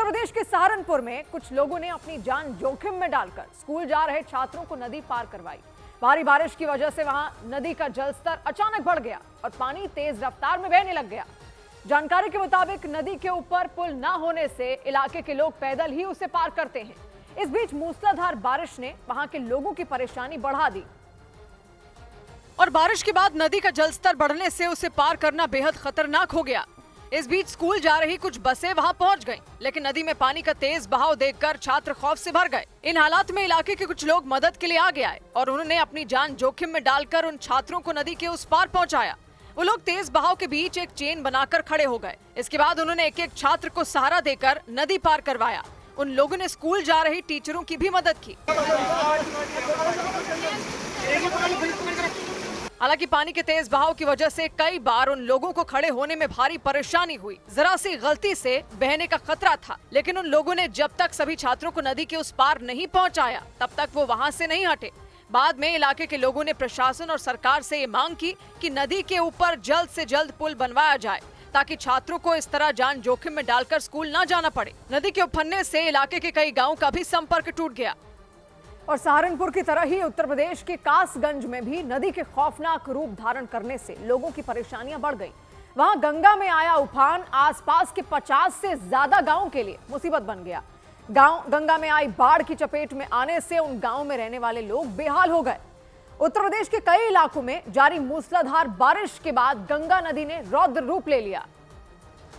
प्रदेश के सहारनपुर में कुछ लोगों ने अपनी जान जोखिम में डालकर स्कूल जा रहे छात्रों को नदी पार करवाई। भारी बारिश की वजह से वहां नदी का जलस्तर अचानक बढ़ गया और पानी तेज रफ्तार में बहने लग गया। जानकारी के मुताबिक नदी के ऊपर पुल न होने से इलाके के लोग पैदल ही उसे पार करते हैं। इस बीच मूसलाधार बारिश ने वहां के लोगों की परेशानी बढ़ा दी और बारिश के बाद नदी का जलस्तर बढ़ने से उसे पार करना बेहद खतरनाक हो गया। इस बीच स्कूल जा रही कुछ बसें वहां पहुंच गईं, लेकिन नदी में पानी का तेज बहाव देखकर छात्र खौफ से भर गए। इन हालात में इलाके के कुछ लोग मदद के लिए आगे आए और उन्होंने अपनी जान जोखिम में डालकर उन छात्रों को नदी के उस पार पहुंचाया। वो लोग तेज बहाव के बीच एक चेन बनाकर खड़े हो गए। इसके बाद उन्होंने एक एक छात्र को सहारा देकर नदी पार करवाया। उन लोगों ने स्कूल जा रही टीचरों की भी मदद की। हालांकि पानी के तेज बहाव की वजह से कई बार उन लोगों को खड़े होने में भारी परेशानी हुई। जरा सी गलती से बहने का खतरा था, लेकिन उन लोगों ने जब तक सभी छात्रों को नदी के उस पार नहीं पहुंचाया, तब तक वो वहां से नहीं हटे। बाद में इलाके के लोगों ने प्रशासन और सरकार से ये मांग की कि नदी के ऊपर जल्द से जल्द पुल बनवाया जाए, ताकि छात्रों को इस तरह जान जोखिम में डालकर स्कूल न जाना पड़े। नदी के उफनने से इलाके के कई गाँव का भी संपर्क टूट गया। और सहारनपुर की तरह ही उत्तर प्रदेश के कासगंज में भी नदी के खौफनाक रूप धारण करने से लोगों की परेशानियां बढ़ गई। वहां गंगा में आया उफान आसपास के 50 से ज्यादा गांवों के लिए मुसीबत बन गया। गांव गंगा में आई बाढ़ की चपेट में आने से उन गांवों में रहने वाले लोग बेहाल हो गए। उत्तर प्रदेश के कई इलाकों में जारी मूसलाधार बारिश के बाद गंगा नदी ने रौद्र रूप ले लिया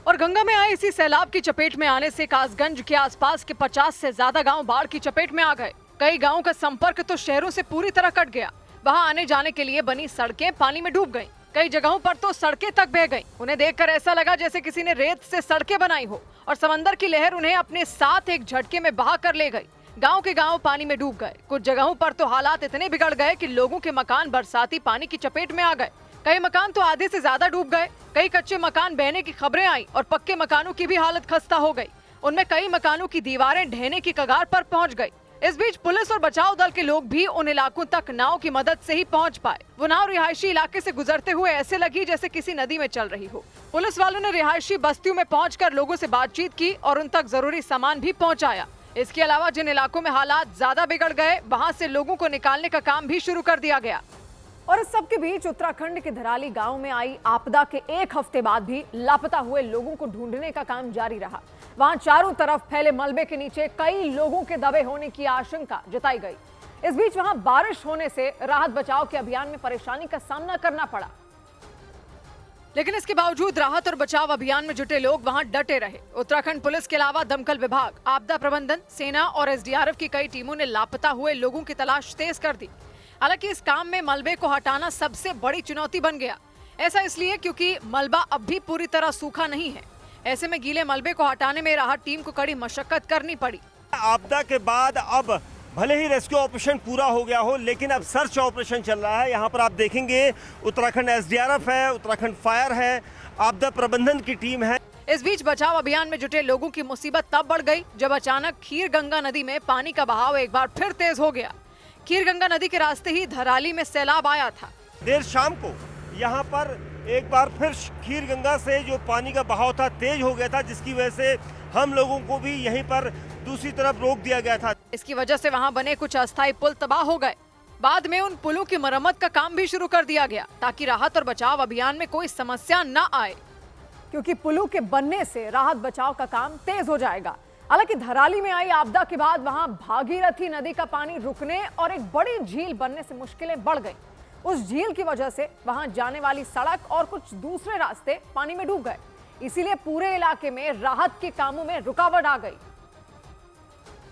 और गंगा में आए इसी सैलाब की चपेट में आने से कासगंज के आसपास के 50 से ज्यादा गांव बाढ़ की चपेट में आ गए। कई गांवों का संपर्क तो शहरों से पूरी तरह कट गया। वहां आने जाने के लिए बनी सड़कें पानी में डूब गईं। कई जगहों पर तो सड़कें तक बह गईं। उन्हें देखकर ऐसा लगा जैसे किसी ने रेत से सड़कें बनाई हो और समंदर की लहर उन्हें अपने साथ एक झटके में बहा कर ले गई। गांव के गांव पानी में डूब गए। कुछ जगहों पर तो हालात इतने बिगड़ गए कि लोगों के मकान बरसाती पानी की चपेट में आ गए। कई मकान तो आधे से ज्यादा डूब गए। कई कच्चे मकान बहने की खबरें आई और पक्के मकानों की भी हालत खस्ता हो गई। उनमें कई मकानों की दीवारें ढहने की कगार पर पहुंच गई। इस बीच पुलिस और बचाव दल के लोग भी उन इलाकों तक नाव की मदद से ही पहुंच पाए। वो नाव रिहायशी इलाके से गुजरते हुए ऐसे लगी जैसे किसी नदी में चल रही हो। पुलिस वालों ने रिहायशी बस्तियों में पहुंचकर लोगों से बातचीत की और उन तक जरूरी सामान भी पहुंचाया। इसके अलावा जिन इलाकों में हालात ज्यादा बिगड़ गए, वहां से लोगों को निकालने का काम भी शुरू कर दिया गया। और इस सब के बीच उत्तराखंड के धराली गांव में आई आपदा के एक हफ्ते बाद भी लापता हुए लोगों को ढूंढने का काम जारी रहा। वहां चारों तरफ फैले मलबे के नीचे कई लोगों के दबे होने की आशंका जताई गई। इस बीच वहां बारिश होने से राहत बचाव के अभियान में परेशानी का सामना करना पड़ा, लेकिन इसके बावजूद राहत और बचाव अभियान में जुटे लोग वहां डटे रहे। उत्तराखंड पुलिस के अलावा दमकल विभाग, आपदा प्रबंधन, सेना और एसडीआरएफ की कई टीमों ने लापता हुए लोगों की तलाश तेज कर दी। हालांकि इस काम में मलबे को हटाना सबसे बड़ी चुनौती बन गया। ऐसा इसलिए क्योंकि मलबा अब भी पूरी तरह सूखा नहीं है। ऐसे में गीले मलबे को हटाने में राहत टीम को कड़ी मशक्कत करनी पड़ी। आपदा के बाद अब भले ही रेस्क्यू ऑपरेशन पूरा हो गया हो, लेकिन अब सर्च ऑपरेशन चल रहा है। यहाँ पर आप देखेंगे उत्तराखंड एसडीआरएफ है, उत्तराखंड फायर है, आपदा प्रबंधन की टीम है। इस बीच बचाव अभियान में जुटे लोगों की मुसीबत तब बढ़ गई जब अचानक खीर गंगा नदी में पानी का बहाव एक बार फिर तेज हो गया। खीर गंगा नदी के रास्ते ही धराली में सैलाब आया था। देर शाम को यहाँ पर एक बार फिर खीर गंगा से जो पानी का बहाव था तेज हो गया था, जिसकी वजह से हम लोगों को भी यहीं पर दूसरी तरफ रोक दिया गया था। इसकी वजह से वहां बने कुछ अस्थायी पुल तबाह हो गए। बाद में उन पुलों की मरम्मत का काम भी शुरू कर दिया गया, ताकि राहत और बचाव अभियान में कोई समस्या न आए, क्योंकि पुलों के बनने से राहत बचाव का काम तेज हो जाएगा। हालांकि धराली में आई आपदा के बाद वहां भागीरथी नदी का पानी रुकने और एक बड़ी झील बनने से मुश्किलें बढ़ गई। उस झील की वजह से वहां जाने वाली सड़क और कुछ दूसरे रास्ते पानी में डूब गए। इसीलिए पूरे इलाके में राहत के कामों में रुकावट आ गई,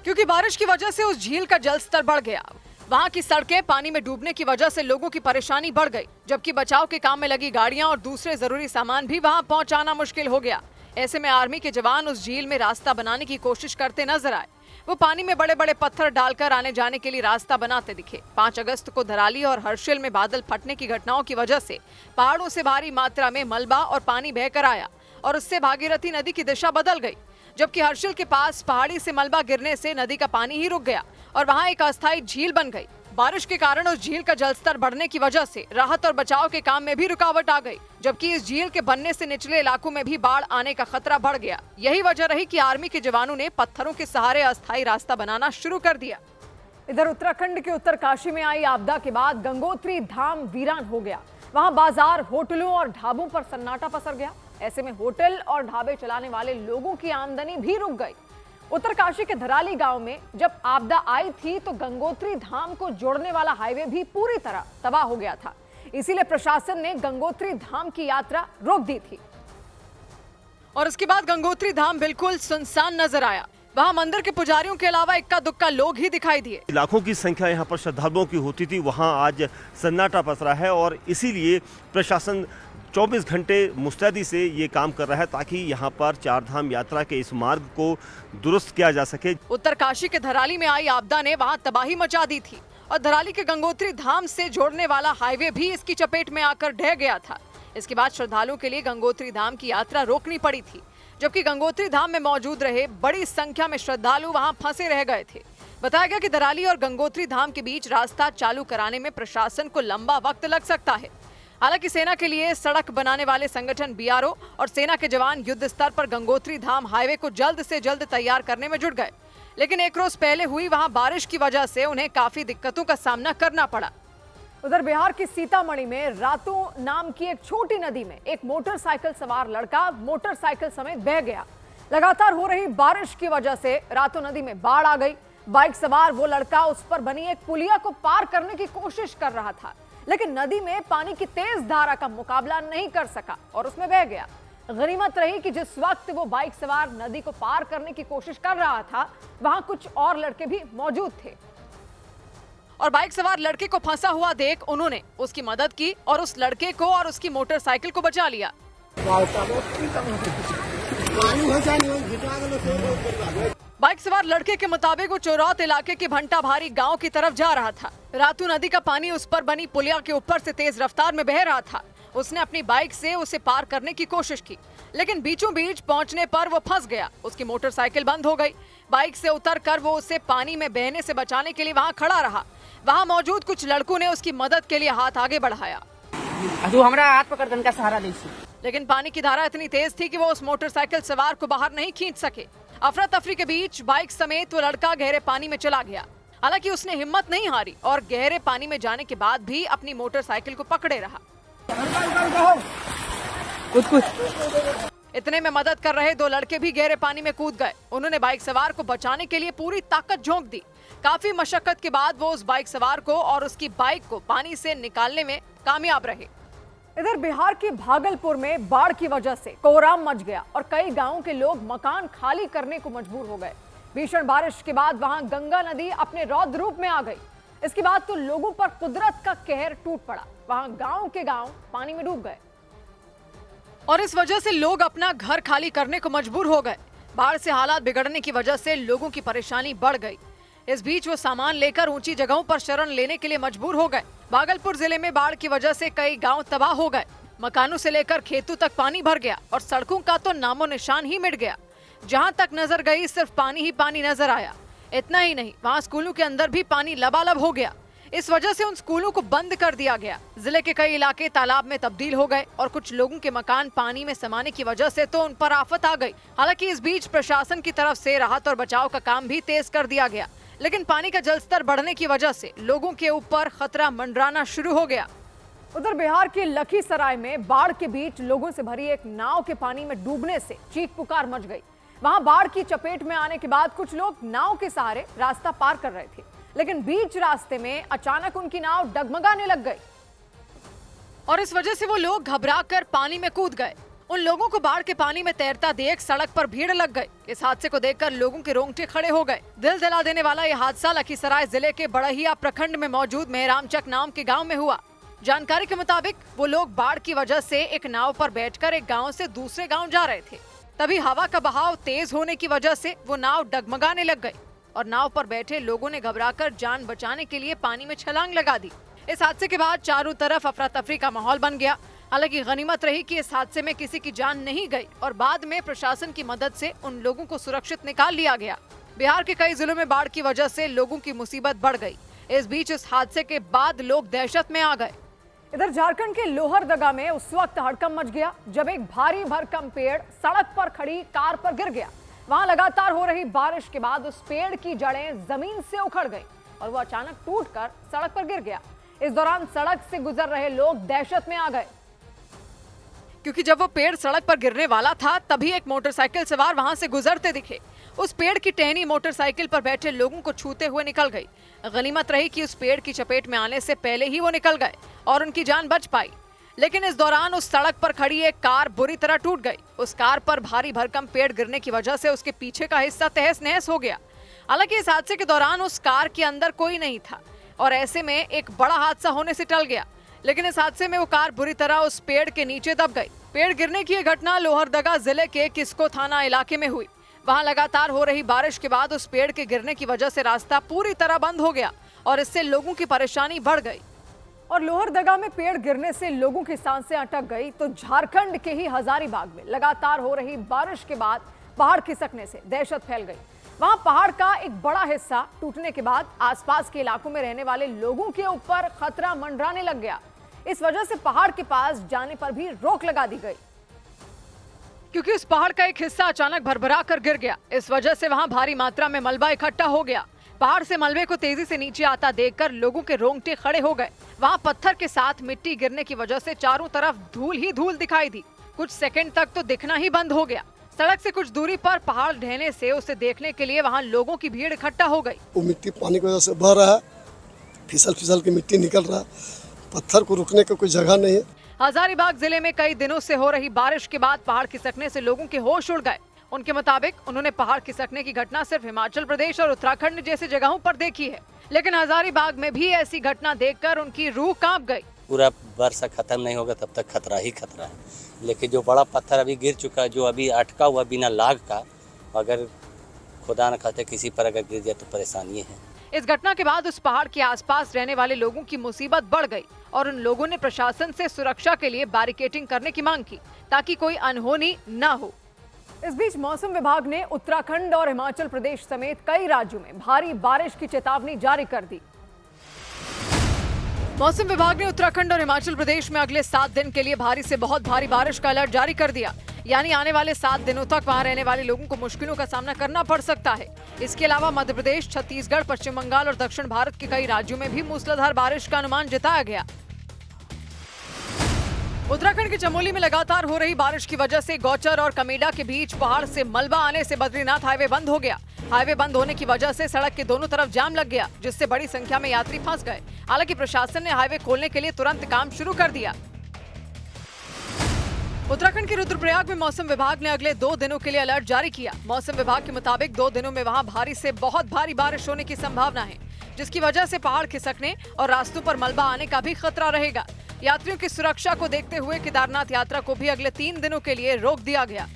क्योंकि बारिश की वजह से उस झील का जलस्तर बढ़ गया। वहां की सड़कें पानी में डूबने की वजह से लोगों की परेशानी बढ़ गई, जबकि बचाव के काम में लगी गाड़ियां और दूसरे जरूरी सामान भी वहां पहुंचाना मुश्किल हो गया। ऐसे में आर्मी के जवान उस झील में रास्ता बनाने की कोशिश करते नजर आए। वो पानी में बड़े बड़े पत्थर डालकर आने जाने के लिए रास्ता बनाते दिखे। 5 अगस्त को धराली और हर्षिल में बादल फटने की घटनाओं की वजह से पहाड़ों से भारी मात्रा में मलबा और पानी बहकर आया और उससे भागीरथी नदी की दिशा बदल गई। जबकि हर्षिल के पास पहाड़ी से मलबा गिरने से नदी का पानी ही रुक गया और वहां एक अस्थायी झील बन गई। बारिश के कारण उस झील का जलस्तर बढ़ने की वजह से राहत और बचाव के काम में भी रुकावट आ गई, जबकि इस झील के बनने से निचले इलाकों में भी बाढ़ आने का खतरा बढ़ गया। यही वजह रही कि आर्मी के जवानों ने पत्थरों के सहारे अस्थायी रास्ता बनाना शुरू कर दिया। इधर उत्तराखंड के उत्तरकाशी में आई आपदा के बाद गंगोत्री धाम वीरान हो गया। वहां बाजार, होटलों और ढाबों पर सन्नाटा पसर गया। ऐसे में होटल और ढाबे चलाने वाले लोगों की आमदनी भी रुक गई। उत्तरकाशी के धराली गांव में जब आपदा आई थी तो गंगोत्री धाम को जोड़ने वाला हाईवे भी पूरी तरह तबाह हो गया था। इसीलिए प्रशासन ने गंगोत्री धाम की यात्रा रोक दी थी और उसके बाद गंगोत्री धाम बिल्कुल सुनसान नजर आया। वहां मंदिर के पुजारियों के अलावा इक्का दुक्का लोग ही दिखाई दिए। लाखों की संख्या यहाँ पर श्रद्धालुओं की होती थी, वहाँ आज सन्नाटा पसरा है और इसीलिए प्रशासन 24 घंटे मुस्तैदी से ये काम कर रहा है ताकि यहाँ पर चार धाम यात्रा के इस मार्ग को दुरुस्त किया जा सके। उत्तरकाशी के धराली में आई आपदा ने वहाँ तबाही मचा दी थी और धराली के गंगोत्री धाम से जोड़ने वाला हाईवे भी इसकी चपेट में आकर ढह गया था। इसके बाद श्रद्धालुओं के लिए गंगोत्री धाम की यात्रा रोकनी पड़ी थी, जबकि गंगोत्री धाम में मौजूद रहे बड़ी संख्या में श्रद्धालु वहां फंसे रह गए थे। बताया गया कि धराली और गंगोत्री धाम के बीच रास्ता चालू कराने में प्रशासन को लंबा वक्त लग सकता है। हालांकि सेना के लिए सड़क बनाने वाले संगठन बीआरओ और सेना के जवान युद्ध स्तर पर गंगोत्री धाम हाईवे को जल्द से जल्द तैयार करने में जुट गए, लेकिन एक रोज पहले हुई वहां बारिश की वजह से उन्हें काफी दिक्कतों का सामना करना पड़ा। उधर बिहार की सीतामढ़ी में रातों नाम की एक छोटी नदी में एक मोटरसाइकिल सवार लड़का मोटरसाइकिल समेत बह गया। लगातार हो रही बारिश की वजह से रातों नदी में बाढ़ आ गई। बाइक सवार वो लड़का उस पर बनी एक पुलिया को पार करने की कोशिश कर रहा था, लेकिन नदी में पानी की तेज धारा का मुकाबला नहीं कर सका और उसमें बह गया। गनीमत रही कि जिस वक्त वो बाइक सवार नदी को पार करने की कोशिश कर रहा था वहां कुछ और लड़के भी मौजूद थे और बाइक सवार लड़के को फंसा हुआ देख उन्होंने उसकी मदद की और उस लड़के को और उसकी मोटरसाइकिल को बचा लिया। बाइक सवार लड़के के मुताबिक वो चोरौत इलाके के भंटा भारी गांव की तरफ जा रहा था। रातू नदी का पानी उस पर बनी पुलिया के ऊपर से तेज रफ्तार में बह रहा था। उसने अपनी बाइक से उसे पार करने की कोशिश की, लेकिन बीचों बीच पहुंचने पर वो फंस गया। उसकी मोटरसाइकिल बंद हो गई। बाइक से उतरकर वो उसे पानी में बहने से बचाने के लिए वहां खड़ा रहा। वहां मौजूद कुछ लड़कों ने उसकी मदद के लिए हाथ आगे बढ़ाया। हमारा हाथ पकड़ दन का सहारा ली, लेकिन पानी की धारा इतनी तेज थी कि वो उस मोटरसाइकिल सवार को बाहर नहीं खींच सके। अफरा तफरी के बीच बाइक समेत वो लड़का गहरे पानी में चला गया। हालांकि उसने हिम्मत नहीं हारी और गहरे पानी में जाने के बाद भी अपनी मोटरसाइकिल को पकड़े रहा। इतने में मदद कर रहे दो लड़के भी गहरे पानी में कूद गए। उन्होंने बाइक सवार को बचाने के लिए पूरी ताकत झोंक दी। काफी मशक्कत के बाद वो उस बाइक सवार को और उसकी बाइक को पानी से निकालने में कामयाब रहे। इधर बिहार के भागलपुर में बाढ़ की वजह से कोहराम मच गया और कई गांवों के लोग मकान खाली करने को मजबूर हो गए। भीषण बारिश के बाद वहां गंगा नदी अपने रौद्र रूप में आ गई। इसके बाद तो लोगों पर कुदरत का कहर टूट पड़ा। वहां गांव के गांव पानी में डूब गए और इस वजह से लोग अपना घर खाली करने को मजबूर हो गए। बाढ़ से हालात बिगड़ने की वजह से लोगों की परेशानी बढ़ गई। इस बीच वो सामान लेकर ऊंची जगहों पर शरण लेने के लिए मजबूर हो गए। भागलपुर जिले में बाढ़ की वजह से कई गांव तबाह हो गए। मकानों से लेकर खेतों तक पानी भर गया और सड़कों का तो नामो निशान ही मिट गया। जहां तक नजर गई सिर्फ पानी ही पानी नजर आया। इतना ही नहीं, वहां स्कूलों के अंदर भी पानी लबालब हो गया। इस वजह से उन स्कूलों को बंद कर दिया गया। जिले के कई इलाके तालाब में तब्दील हो गए और कुछ लोगों के मकान पानी में समाने की वजह से तो उन पर आफत आ गई। हालांकि इस बीच प्रशासन की तरफ से राहत और बचाव का काम भी तेज कर दिया गया, लेकिन पानी का जलस्तर बढ़ने की वजह से लोगों के ऊपर खतरा मंडराना शुरू हो गया। उधर बिहार के लखीसराय में बाढ़ के बीच लोगों से भरी एक नाव के पानी में डूबने से चीख पुकार मच गई। वहां बाढ़ की चपेट में आने के बाद कुछ लोग नाव के सहारे रास्ता पार कर रहे थे, लेकिन बीच रास्ते में अचानक उनकी नाव डगमगाने लग गई और इस वजह से वो लोग घबराकर पानी में कूद गए। उन लोगों को बाढ़ के पानी में तैरता देख सड़क पर भीड़ लग गई। इस हादसे को देखकर लोगों के रोंगटे खड़े हो गए। दिल दिला देने वाला यह हादसा लखीसराय जिले के बड़हिया प्रखंड में मौजूद मेहरामचक नाम के गांव में हुआ। जानकारी के मुताबिक वो लोग बाढ़ की वजह से एक नाव पर बैठकर एक गांव से दूसरे गांव जा रहे थे। तभी हवा का बहाव तेज होने की वजह से वो नाव डगमगाने लग गई और नाव पर बैठे लोगों ने घबराकर जान बचाने के लिए पानी में छलांग लगा दी। इस हादसे के बाद चारों तरफ अफरा तफरी का माहौल बन गया। हालांकि गनीमत रही कि इस हादसे में किसी की जान नहीं गई और बाद में प्रशासन की मदद से उन लोगों को सुरक्षित निकाल लिया गया। बिहार के कई जिलों में बाढ़ की वजह से लोगों की मुसीबत बढ़ गई, इस बीच इस हादसे के बाद लोग दहशत में आ गए। इधर झारखंड के लोहरदगा में उस वक्त हड़कंप मच गया जब एक भारी भरकम पेड़ सड़क पर खड़ी कार पर गिर गया। वहां लगातार हो रही बारिश के बाद उस पेड़ की जड़ें जमीन से उखड़ गईं और वो अचानक टूटकर सड़क पर गिर गया। इस दौरान सड़क से गुजर रहे लोग दहशत में आ गए, क्योंकि जब वो पेड़ सड़क पर गिरने वाला था तभी एक मोटरसाइकिल सवार वहां से गुजरते दिखे। उस पेड़ की टहनी मोटरसाइकिल पर बैठे लोगों को छूते हुए निकल गई। गनीमत रही कि उस पेड़ की चपेट में आने से पहले ही वो निकल गए और उनकी जान बच पाई। लेकिन इस दौरान उस सड़क पर खड़ी एक कार बुरी तरह टूट गई। उस कार पर भारी भरकम पेड़ गिरने की वजह से उसके पीछे का हिस्सा तहस नहस हो गया। हालांकि इस हादसे के दौरान उस कार के अंदर कोई नहीं था और ऐसे में एक बड़ा हादसा होने से टल गया। लेकिन इस हादसे में वो कार बुरी तरह उस पेड़ के नीचे दब गई। पेड़ गिरने की यह घटना लोहरदगा जिले के किस्को थाना इलाके में हुई। वहां लगातार हो रही बारिश के बाद उस पेड़ के गिरने की वजह से रास्ता पूरी तरह बंद हो गया और इससे लोगों की परेशानी बढ़ गई। और लोहरदगा में पेड़ गिरने से लोगों की सांसें अटक गई तो झारखंड के ही हजारीबाग में लगातार हो रही बारिश के बाद पहाड़ खिसकने से दहशत फैल गई। वहां पहाड़ का एक बड़ा हिस्सा टूटने के बाद आसपास के इलाकों में रहने वाले लोगों के ऊपर खतरा मंडराने लग गया। इस वजह से पहाड़ के पास जाने पर भी रोक लगा दी गई, क्योंकि उस पहाड़ का एक हिस्सा अचानक भरभरा कर गिर गया। इस वजह से वहां भारी मात्रा में मलबा इकट्ठा हो गया। पहाड़ से मलबे को तेजी से नीचे आता देखकर लोगों के रोंगटे खड़े हो गए। वहां पत्थर के साथ मिट्टी गिरने की वजह से चारों तरफ धूल ही धूल दिखाई दी। कुछ सेकंड तक तो दिखना ही बंद हो गया। सड़क से कुछ दूरी पर पहाड़ ढहने से उसे देखने के लिए वहां लोगों की भीड़ इकट्ठा हो गई। वो मिट्टी पानी की वजह से बह रहा है, फिसल फिसल के मिट्टी निकल रहा है, पत्थर को रुकने का कोई जगह नहीं है। हजारीबाग जिले में कई दिनों से हो रही बारिश के बाद पहाड़ खिसकने से लोगों के होश उड़ गए। उनके मुताबिक उन्होंने पहाड़ खिसकने की घटना सिर्फ हिमाचल प्रदेश और उत्तराखंड जैसी जगहों पर देखी है, लेकिन हजारीबाग में भी ऐसी घटना देखकर उनकी रूह कांप गई। पूरा वर्षा खत्म नहीं होगा तब तक खतरा ही खतरा है, लेकिन जो बड़ा पत्थर अभी गिर चुका है, जो अभी अटका हुआ बिना लाग का, अगर खुदा न खाते किसी पर अगर गिर जाए तो परेशानी है। इस घटना के बाद उस पहाड़ के आसपास रहने वाले लोगों की मुसीबत बढ़ गई और उन लोगों ने प्रशासन से सुरक्षा के लिए बैरिकेडिंग करने की मांग की ताकि कोई अनहोनी न हो। इस बीच मौसम विभाग ने उत्तराखंड और हिमाचल प्रदेश समेत कई राज्यों में भारी बारिश की चेतावनी जारी कर दी। मौसम विभाग ने उत्तराखंड और हिमाचल प्रदेश में अगले 7 दिन के लिए भारी से बहुत भारी बारिश का अलर्ट जारी कर दिया। यानी आने वाले 7 दिनों तक वहां रहने वाले लोगों को मुश्किलों का सामना करना पड़ सकता है। इसके अलावा मध्य प्रदेश, छत्तीसगढ़, पश्चिम बंगाल और दक्षिण भारत के कई राज्यों में भी मूसलाधार बारिश का अनुमान जताया गया। उत्तराखंड के चमोली में लगातार हो रही बारिश की वजह से गौचर और कमेडा के बीच पहाड़ से मलबा आने से बद्रीनाथ हाईवे बंद हो गया। हाईवे बंद होने की वजह से सड़क के दोनों तरफ जाम लग गया, जिससे बड़ी संख्या में यात्री फंस गए। हालांकि प्रशासन ने हाईवे खोलने के लिए तुरंत काम शुरू कर दिया। उत्तराखंड के रुद्रप्रयाग में मौसम विभाग ने अगले 2 दिनों के लिए अलर्ट जारी किया। मौसम विभाग के मुताबिक 2 दिनों में वहां भारी से बहुत भारी बारिश होने की संभावना है, जिसकी वजह से पहाड़ खिसकने और रास्तों पर मलबा आने का भी खतरा रहेगा। यात्रियों की सुरक्षा को देखते हुए केदारनाथ यात्रा को भी अगले 3 दिनों के लिए रोक दिया गया।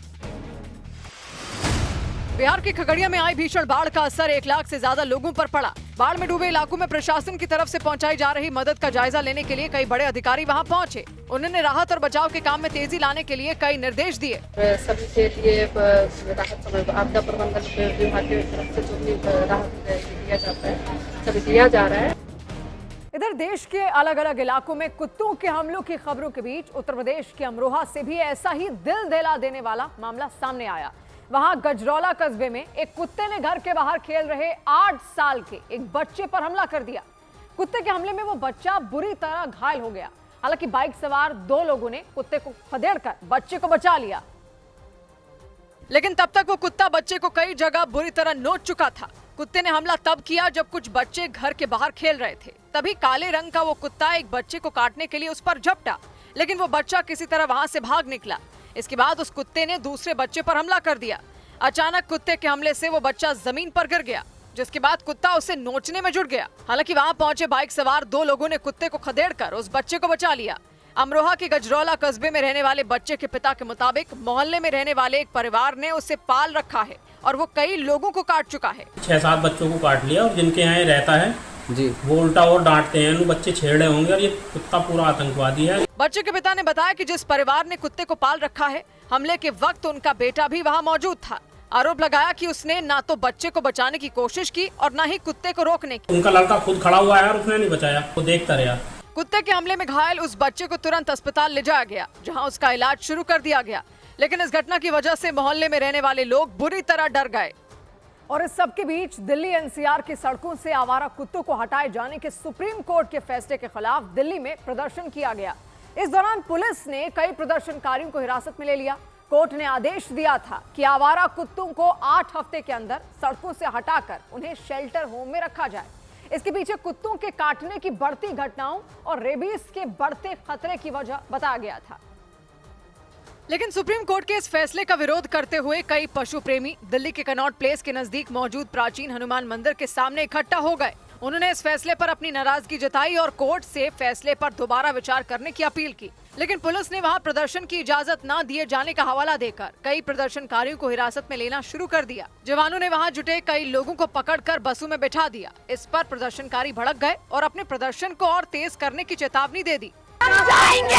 बिहार के खगड़िया में आई भीषण बाढ़ का असर 1 लाख से ज्यादा लोगों पर पड़ा। बाढ़ में डूबे इलाकों में प्रशासन की तरफ से पहुंचाई जा रही मदद का जायजा लेने के लिए कई बड़े अधिकारी वहां पहुंचे। उन्होंने राहत और बचाव के काम में तेजी लाने के लिए कई निर्देश दिए। सभी के लिए राहत समय आपदा प्रबंधन विभाग की तरफ से जो भी राहत दिया जाता है सभी दिया जा रहा है। इधर देश के अलग अलग इलाकों में कुत्तों के हमलों की खबरों के बीच उत्तर प्रदेश के अमरोहा से भी ऐसा ही दिल दहला देने वाला मामला सामने आया। वहां गजरौला कस्बे में एक कुत्ते ने घर के बाहर खेल रहे 8 साल के एक बच्चे पर हमला कर दिया। कुत्ते के हमले में वो बच्चा बुरी तरह घायल हो गया। हालांकि बाइक सवार 2 लोगों ने कुत्ते को खदेड़कर बच्चे को बचा लिया, लेकिन तब तक वो कुत्ता बच्चे को कई जगह बुरी तरह नोच चुका था। कुत्ते ने हमला तब किया जब कुछ बच्चे घर के बाहर खेल रहे थे। तभी काले रंग का वो कुत्ता एक बच्चे को काटने के लिए उस पर झपटा, लेकिन वो बच्चा किसी तरह वहां से भाग निकला। इसके बाद उस कुत्ते ने दूसरे बच्चे पर हमला कर दिया। अचानक कुत्ते के हमले से वो बच्चा जमीन पर गिर गया, जिसके बाद कुत्ता उसे नोचने में जुट गया। हालांकि वहां पहुंचे बाइक सवार 2 लोगों ने कुत्ते को खदेड़कर उस बच्चे को बचा लिया। अमरोहा के गजरौला कस्बे में रहने वाले बच्चे के पिता के मुताबिक मोहल्ले में रहने वाले एक परिवार ने उसे पाल रखा है और वो कई लोगों को काट चुका है। 6-7 बच्चों को काट लिया और जिनके यहाँ रहता है जी वो उल्टा और डांटते हैं, बच्चे छेड़े होंगे और ये कुत्ता पूरा आतंकवादी है। बच्चे के पिता ने बताया कि जिस परिवार ने कुत्ते को पाल रखा है, हमले के वक्त उनका बेटा भी वहां मौजूद था। आरोप लगाया कि उसने ना तो बच्चे को बचाने की कोशिश की और न ही कुत्ते को रोकने की। उनका लड़का खुद खड़ा हुआ है और उसने नहीं बचाया, वो देखता रहा। कुत्ते के हमले में घायल उस बच्चे को तुरंत अस्पताल ले जाया गया, जहां उसका इलाज शुरू कर दिया गया। लेकिन इस घटना की वजह से मोहल्ले में रहने वाले लोग बुरी तरह डर गए। और इस सब के बीच दिल्ली एनसीआर की सड़कों से आवारा कुत्तों को हटाए जाने के सुप्रीम कोर्ट के फैसले के खिलाफ दिल्ली में प्रदर्शन किया गया। इस दौरान पुलिस ने कई प्रदर्शनकारियों को हिरासत में ले लिया। कोर्ट ने आदेश दिया था कि आवारा कुत्तों को 8 हफ्ते के अंदर सड़कों से हटाकर उन्हें शेल्टर होम में रखा जाए। इसके पीछे कुत्तों के काटने की बढ़ती घटनाओं और रेबीज के बढ़ते खतरे की वजह बताया गया था। लेकिन सुप्रीम कोर्ट के इस फैसले का विरोध करते हुए कई पशु प्रेमी दिल्ली के कनॉट प्लेस के नजदीक मौजूद प्राचीन हनुमान मंदिर के सामने इकट्ठा हो गए। उन्होंने इस फैसले पर अपनी नाराजगी जताई और कोर्ट से फैसले पर दोबारा विचार करने की अपील की। लेकिन पुलिस ने वहां प्रदर्शन की इजाजत न दिए जाने का हवाला देकर कई प्रदर्शनकारियों को हिरासत में लेना शुरू कर दिया। जवानों ने वहां जुटे कई लोगों को पकड़कर बसों में बैठा दिया। इस पर प्रदर्शनकारी भड़क गए और अपने प्रदर्शन को और तेज करने की चेतावनी दे दी। हम जाएंगे,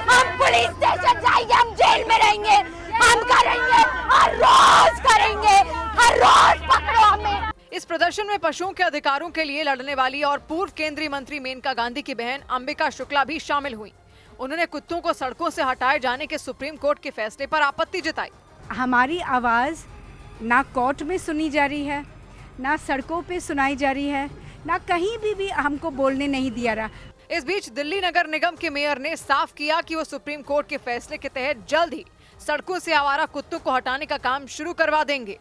हम पुलिस स्टेशन जाएंगे, हम जेल में रहेंगे, हम करेंगे, हर रोज करेंगे, हर रोज पकड़ो हमें। इस प्रदर्शन में पशुओं के अधिकारों के लिए लड़ने वाली और पूर्व केंद्रीय मंत्री मेनका गांधी की बहन अंबिका शुक्ला भी शामिल हुई। उन्होंने कुत्तों को सड़कों से हटाए जाने के सुप्रीम कोर्ट के फैसले पर आपत्ति जताई। हमारी आवाज ना कोर्ट में सुनी जा रही है, ना सड़कों पे सुनाई जा रही है, ना कहीं भी हमको बोलने नहीं दिया रहा। इस बीच दिल्ली नगर निगम के मेयर ने साफ किया कि वो सुप्रीम कोर्ट के फैसले के तहत जल्द ही सड़कों से आवारा कुत्तों को हटाने का काम शुरू करवा देंगे।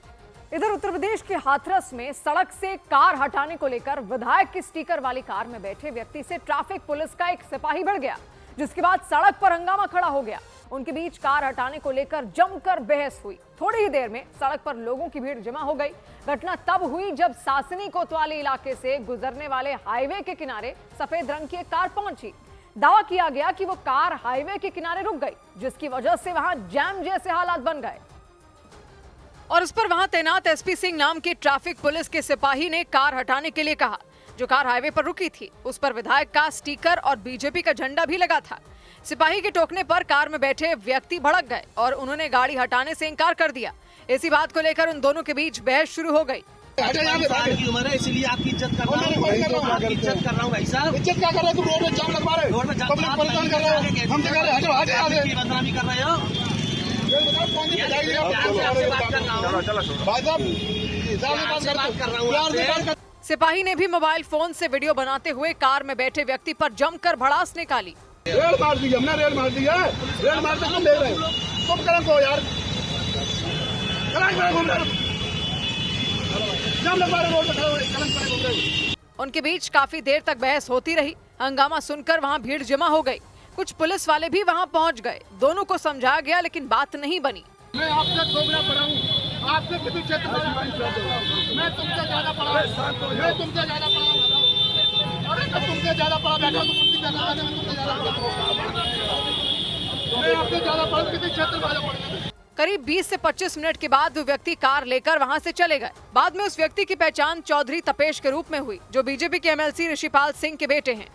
इधर उत्तर प्रदेश के हाथरस में सड़क से कार हटाने को लेकर विधायक की स्टिकर वाली कार में बैठे व्यक्ति से ट्रैफिक पुलिस का एक सिपाही भिड़ गया, जिसके बाद सड़क पर हंगामा खड़ा हो गया। उनके बीच कार हटाने को लेकर जमकर बहस हुई। थोड़ी ही देर में सड़क पर लोगों की भीड़ जमा हो गई। घटना तब हुई जब सासनी कोतवाली इलाके से गुजरने वाले हाईवे के किनारे सफेद रंग की एक कार पहुंची। दावा किया गया कि वो कार हाईवे के किनारे रुक गई, जिसकी वजह से वहां जैम जैसे हालात बन गए। और उस पर वहां तैनात एसपी सिंह नाम के ट्रैफिक पुलिस के सिपाही ने कार हटाने के लिए कहा। जो कार हाईवे पर रुकी थी उस पर विधायक का स्टिकर और बीजेपी का झंडा भी लगा था। सिपाही के टोकने पर कार में बैठे व्यक्ति भड़क गए और उन्होंने गाड़ी हटाने से इनकार कर दिया। इसी बात को लेकर उन दोनों के बीच बहस शुरू हो गई। की उम्र है इसीलिए आपकी इज्जत कर रहा हूँ, इज्जत कर रहा हूँ भाई साहब। इज्जत क्या कर रहे हो तुम? रोड में जाम लगवा रहे हो, रोड में पब्लिक परेशान कर रहे हो, हम जगह हटो हटो बदनामी कर रहे हो। सिपाही ने भी मोबाइल फोन से वीडियो बनाते हुए कार में बैठे व्यक्ति पर जमकर भड़ास निकाली। रेल मार दी हमने, रेल मार दी है, रेल मारते तुम ले रहे हो, तुम करें तो यार उनके बीच काफी देर तक बहस होती रही। हंगामा सुनकर वहां भीड़ जमा हो गई। कुछ पुलिस वाले भी वहां पहुंच गए। दोनों को समझाया गया लेकिन बात नहीं बनी। मैं आपसे दोगुना पढ़ा हूँ, आपसे किसी क्षेत्र मैं तुमसे ज्यादा पढ़ा हूँ, मैं तुमसे ज्यादा पढ़ा हूँ, अरे मैं तुमसे ज्यादा पढ़ा बैठा हूँ, तुमसे ज्यादा मैं आपसे ज्यादा पढ़ा किसी क्षेत्र में। करीब 20 से 25 मिनट के बाद वो व्यक्ति कार लेकर वहां से चले गए। बाद में उस व्यक्ति की पहचान चौधरी तपेश के रूप में हुई, जो बीजेपी के एमएलसी ऋषिपाल सिंह के बेटे हैं।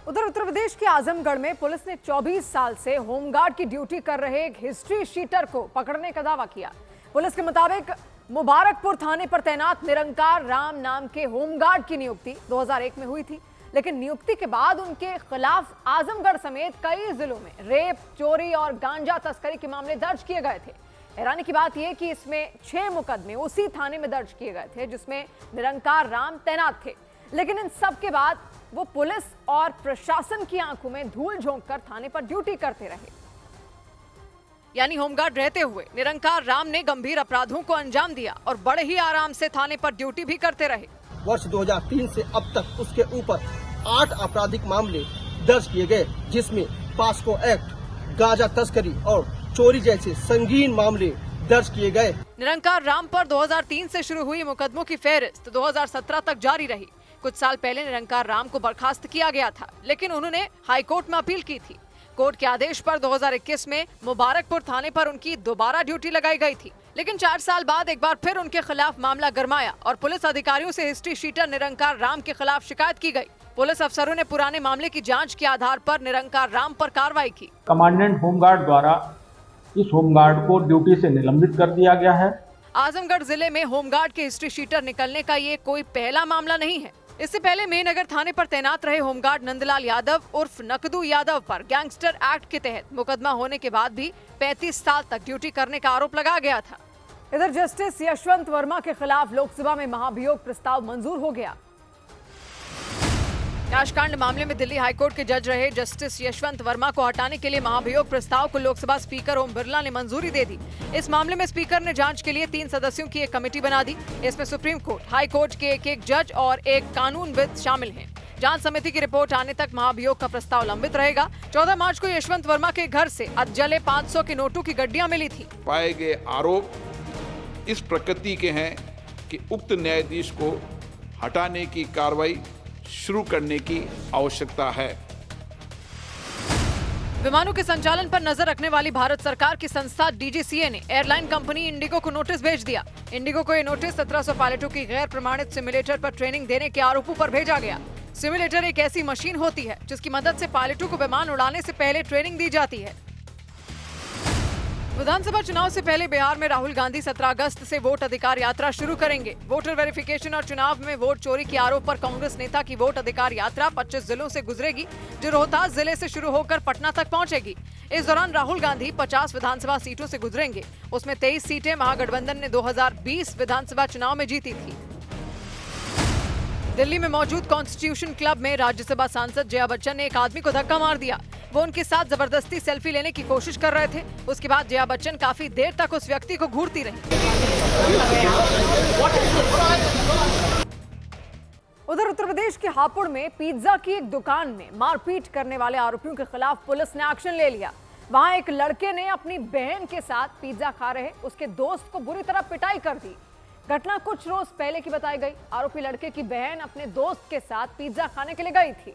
उधर उत्तर प्रदेश के आजमगढ़ में पुलिस ने 24 साल से होमगार्ड की ड्यूटी कर रहे एक हिस्ट्री शीटर को पकड़ने का दावा किया। पुलिस के मुताबिक मुबारकपुर थाने पर तैनात निरंकार राम नाम के होमगार्ड की नियुक्ति 2001 में हुई थी, लेकिन नियुक्ति के बाद उनके खिलाफ आजमगढ़ समेत कई जिलों में रेप, चोरी और गांजा तस्करी के मामले दर्ज किए गए थे। हैरानी की बात यह कि इसमें 6 मुकदमे उसी थाने में दर्ज किए गए थे जिसमें निरंकार राम तैनात थे। लेकिन इन सब के बाद वो पुलिस और प्रशासन की आंखों में धूल झोंककर थाने पर ड्यूटी करते रहे। यानी होमगार्ड रहते हुए निरंकार राम ने गंभीर अपराधों को अंजाम दिया और बड़े ही आराम से थाने पर ड्यूटी भी करते रहे। वर्ष 2003 से अब तक उसके ऊपर 8 आपराधिक मामले दर्ज किए गए, जिसमें पास्को एक्ट, गांजा तस्करी और चोरी जैसे संगीन मामले दर्ज किए गए। निरंकार राम पर 2003 से शुरू हुई मुकदमों की फेहरिस्त 2017 तक जारी रही। कुछ साल पहले निरंकार राम को बर्खास्त किया गया था, लेकिन उन्होंने हाईकोर्ट में अपील की थी। कोर्ट के आदेश पर 2021 में मुबारकपुर थाने पर उनकी दोबारा ड्यूटी लगाई गई थी, लेकिन 4 साल बाद एक बार फिर उनके खिलाफ मामला गरमाया और पुलिस अधिकारियों से हिस्ट्री शीटर निरंकार राम के खिलाफ शिकायत की गई। पुलिस अफसरों ने पुराने मामले की जांच के आधार पर निरंकार राम पर कार्रवाई की। कमांडेंट होमगार्ड द्वारा इस होमगार्ड को ड्यूटी से निलंबित कर दिया गया है। आजमगढ़ जिले में होमगार्ड के हिस्ट्री शीटर निकलने का ये कोई पहला मामला नहीं है। इससे पहले मेनगर थाने पर तैनात रहे होमगार्ड नंदलाल यादव उर्फ नकदू यादव पर गैंगस्टर एक्ट के तहत मुकदमा होने के बाद भी 35 साल तक ड्यूटी करने का आरोप लगाया गया था। इधर जस्टिस यशवंत वर्मा के खिलाफ लोकसभा में महाभियोग प्रस्ताव मंजूर हो गया। काशकांड मामले में दिल्ली हाईकोर्ट के जज रहे जस्टिस यशवंत वर्मा को हटाने के लिए महाभियोग प्रस्ताव को लोकसभा स्पीकर ओम बिरला ने मंजूरी दे दी। इस मामले में स्पीकर ने जांच के लिए 3 सदस्यों की एक कमेटी बना दी। इसमें सुप्रीम कोर्ट, हाई कोर्ट के एक जज और एक कानूनविद शामिल हैं। जांच समिति की रिपोर्ट आने तक महाभियोग का प्रस्ताव लंबित रहेगा। 14 मार्च को यशवंत वर्मा के घर से अधजले 500 के नोटों की गड्डियां मिली थी। पाए गए आरोप इस प्रकृति के हैं कि उक्त न्यायाधीश को हटाने की कार्रवाई शुरू करने की आवश्यकता है। विमानों के संचालन पर नजर रखने वाली भारत सरकार की संस्था DGCA ने एयरलाइन कंपनी इंडिगो को नोटिस भेज दिया। इंडिगो को ये नोटिस 1700 पायलटों की गैर प्रमाणित सिमुलेटर पर ट्रेनिंग देने के आरोपों पर भेजा गया। सिमुलेटर एक ऐसी मशीन होती है जिसकी मदद से पायलटों को विमान उड़ाने से पहले ट्रेनिंग दी जाती है। विधानसभा चुनाव से पहले बिहार में राहुल गांधी 17 अगस्त से वोट अधिकार यात्रा शुरू करेंगे। वोटर वेरिफिकेशन और चुनाव में वोट चोरी के आरोप पर कांग्रेस नेता की वोट अधिकार यात्रा 25 जिलों से गुजरेगी, जो रोहतास जिले से शुरू होकर पटना तक पहुंचेगी। इस दौरान राहुल गांधी 50 विधानसभा सीटों से गुजरेंगे। उसमें 23 सीटें महागठबंधन ने 2020 विधानसभा चुनाव में जीती थी। दिल्ली में मौजूद कॉन्स्टिट्यूशन क्लब में राज्यसभा सांसद जया बच्चन ने एक आदमी को धक्का मार दिया। वो उनके साथ जबरदस्ती सेल्फी लेने की कोशिश कर रहे थे। उसके बाद जया बच्चन काफी देर तक उस व्यक्ति को घूरती रही। उधर उत्तर प्रदेश के हापुड़ में पिज्जा की एक दुकान में मारपीट करने वाले आरोपियों के खिलाफ पुलिस ने एक्शन ले लिया। वहां एक लड़के ने अपनी बहन के साथ पिज्जा खा रहे उसके दोस्त को बुरी तरह पिटाई कर दी। घटना कुछ रोज पहले की बताई गई। आरोपी लड़के की बहन अपने दोस्त के साथ पिज्जा खाने के लिए गई थी,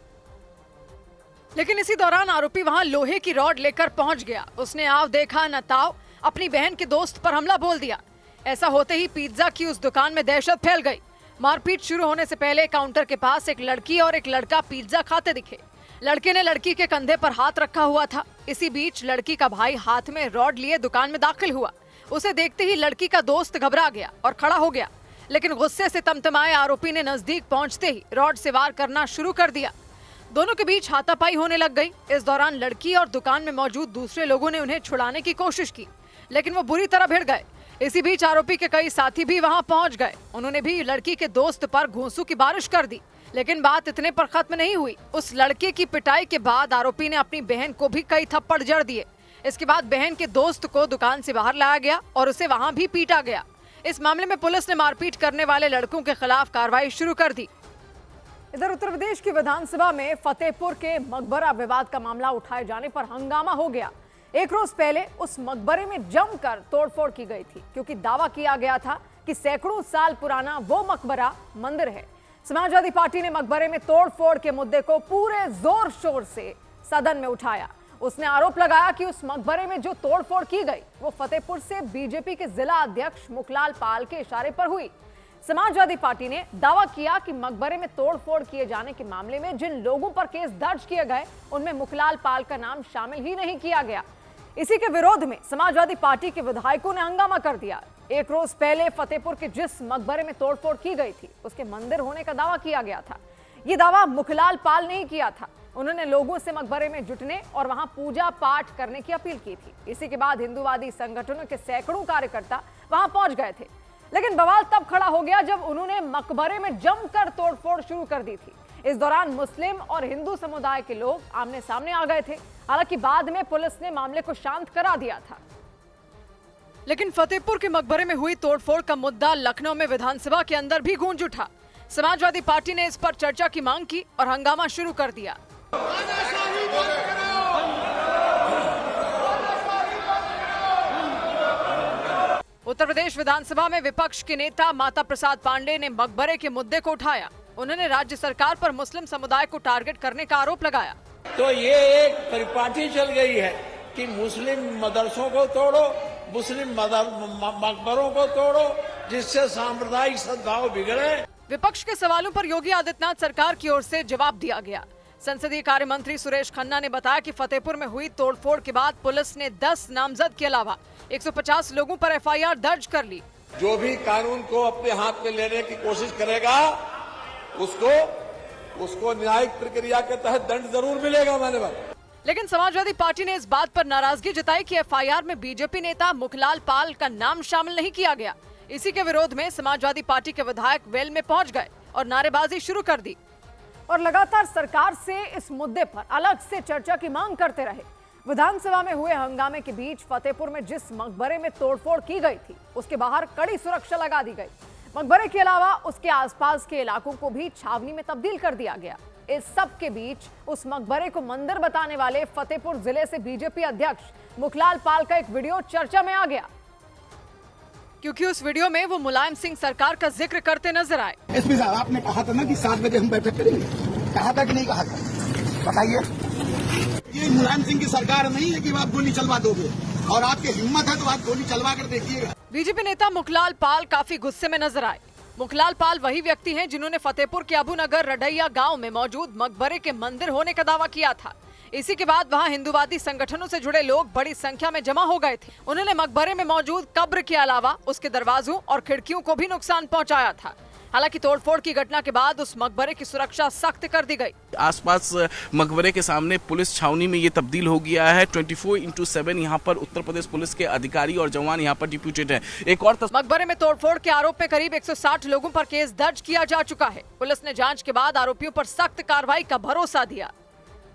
लेकिन इसी दौरान आरोपी वहां लोहे की रॉड लेकर पहुंच गया। उसने आव देखा न ताव अपनी बहन के दोस्त पर हमला बोल दिया। ऐसा होते ही पिज्जा की उस दुकान में दहशत फैल गई। मारपीट शुरू होने से पहले काउंटर के पास एक लड़की और एक लड़का पिज्जा खाते दिखे। लड़के ने लड़की के कंधे पर हाथ रखा हुआ था। इसी बीच लड़की का भाई हाथ में रॉड लिए दुकान में दाखिल हुआ। उसे देखते ही लड़की का दोस्त घबरा गया और खड़ा हो गया, लेकिन गुस्से से तमतमाए आरोपी ने नजदीक पहुंचते ही रॉड से वार करना शुरू कर दिया। दोनों के बीच हाथापाई होने लग गई। इस दौरान लड़की और दुकान में मौजूद दूसरे लोगों ने उन्हें छुड़ाने की कोशिश की, लेकिन वो बुरी तरह भिड़ गए। इसी बीच आरोपी के कई साथी भी वहां पहुंच गए। उन्होंने भी लड़की के दोस्त पर घूंसों की बारिश कर दी, लेकिन बात इतने पर खत्म नहीं हुई। उस लड़के की पिटाई के बाद आरोपी ने अपनी बहन को भी कई थप्पड़ जड़ दिए। इसके बाद बहन के दोस्त को दुकान से बाहर लाया गया और उसे वहां भी पीटा गया। इस मामले में पुलिस ने मारपीट करने वाले लड़कों के खिलाफ कार्रवाई शुरू कर दी। इधर उत्तर प्रदेश की विधानसभा में फतेहपुर के मकबरा विवाद का मामला उठाए जाने पर हंगामा हो गया। एक रोज पहले उस मकबरे में जमकर तोड़फोड़ की गई थी, क्योंकि दावा किया गया था कि सैकड़ों साल पुराना वो मकबरा मंदिर है। समाजवादी पार्टी ने मकबरे में तोड़फोड़ के मुद्दे को पूरे जोर शोर से सदन में उठाया। उसने आरोप लगाया कि उस मकबरे में जो तोड़फोड़ की गई वो फतेहपुर से बीजेपी के जिला अध्यक्ष मुखलाल पाल के इशारे पर हुई। समाजवादी पार्टी ने दावा किया कि मकबरे में तोड़फोड़ किए जाने के मामले में जिन लोगों पर केस दर्ज किए गए उनमें मुखलाल पाल का नाम शामिल ही नहीं किया गया। इसी के विरोध में समाजवादी पार्टी के विधायकों ने हंगामा कर दिया। एक रोज पहले फतेहपुर के जिस मकबरे में तोड़फोड़ की गई थी उसके मंदिर होने का दावा किया गया था। ये दावा मुखलाल पाल ने ही किया था। उन्होंने लोगों से मकबरे में जुटने और वहां पूजा पाठ करने की अपील की थी। इसी के बाद हिंदूवादी संगठनों के सैकड़ों कार्यकर्ता वहां पहुंच गए थे, लेकिन बवाल तब खड़ा हो गया जब उन्होंने मकबरे में जमकर तोड़फोड़ शुरू कर दी थी। इस दौरान मुस्लिम और हिंदू समुदाय के लोग आमने सामने आ गए थे। हालांकि बाद में पुलिस ने मामले को शांत करा दिया था। लेकिन फतेहपुर के मकबरे में हुई तोड़फोड़ का मुद्दा लखनऊ में विधानसभा के अंदर भी गूंज उठा। समाजवादी पार्टी ने इस पर चर्चा की मांग की और हंगामा शुरू कर दिया। उत्तर प्रदेश विधानसभा में विपक्ष के नेता माता प्रसाद पांडे ने मकबरे के मुद्दे को उठाया। उन्होंने राज्य सरकार पर मुस्लिम समुदाय को टारगेट करने का आरोप लगाया। तो ये एक परिपाटी चल गई है कि मुस्लिम मदरसों को तोड़ो, मुस्लिम मकबरों को तोड़ो, जिससे सांप्रदायिक सद्भाव बिगड़े। विपक्ष के सवालों पर योगी आदित्यनाथ सरकार की ओर से जवाब दिया गया। संसदीय कार्य मंत्री सुरेश खन्ना ने बताया कि फतेहपुर में हुई तोड़फोड़ के बाद पुलिस ने 10 नामजद के अलावा 150 लोगों पर एफआईआर दर्ज कर ली। जो भी कानून को अपने हाथ में लेने की कोशिश करेगा उसको न्यायिक प्रक्रिया के तहत दंड जरूर मिलेगा। मान्यवर, लेकिन समाजवादी पार्टी ने इस बात पर नाराजगी जताई कि एफआईआर में बीजेपी नेता मुखलाल पाल का नाम शामिल नहीं किया गया। इसी के विरोध में समाजवादी पार्टी के विधायक वेल में पहुंच गए और नारेबाजी शुरू कर दी और लगातार सरकार से इस मुद्दे पर अलग से चर्चा की मांग करते रहे। विधानसभा में हुए हंगामे के बीच फतेहपुर में जिस मकबरे में तोड़फोड़ की गई थी उसके बाहर कड़ी सुरक्षा लगा दी गई। मकबरे के अलावा उसके आसपास के इलाकों को भी छावनी में तब्दील कर दिया गया। इस सब के बीच उस मकबरे को मंदिर बताने वाले फतेहपुर जिले से बीजेपी अध्यक्ष मुखलाल पाल का एक वीडियो चर्चा में आ गया, क्योंकि उस वीडियो में वो मुलायम सिंह सरकार का जिक्र करते नजर आए। एसपी साहब, आपने कहा था ना कि 7 बजे हम बैठक करेंगे, कहा था कि नहीं कहा था? बताइए। ये मुलायम सिंह की सरकार नहीं है कि आप गोली चलवा दोगे, और आपकी हिम्मत है तो आप गोली चलवा कर देखिएगा। बीजेपी नेता मुखलाल पाल काफी गुस्से में नजर आए। मुखलाल पाल वही व्यक्ति हैं जिन्होंने फतेहपुर के अबूनगर रडैया गांव में मौजूद मकबरे के मंदिर होने का दावा किया था। इसी के बाद वहां हिंदूवादी संगठनों से जुड़े लोग बड़ी संख्या में जमा हो गए थे। उन्होंने मकबरे में मौजूद कब्र के अलावा उसके दरवाजों और खिड़कियों को भी नुकसान पहुंचाया था। हालांकि तोड़फोड़ की घटना के बाद उस मकबरे की सुरक्षा सख्त कर दी गई। आसपास मकबरे के सामने पुलिस छावनी में ये तब्दील हो गया है। 24/7 यहाँ पर उत्तर प्रदेश पुलिस के अधिकारी और जवान यहाँ पर डिप्यूटेड हैं। एक और मकबरे में तोड़फोड़ के आरोप में करीब 160 लोगों पर केस दर्ज किया जा चुका है। पुलिस ने जांच के बाद आरोपियों पर सख्त कार्रवाई का भरोसा दिया।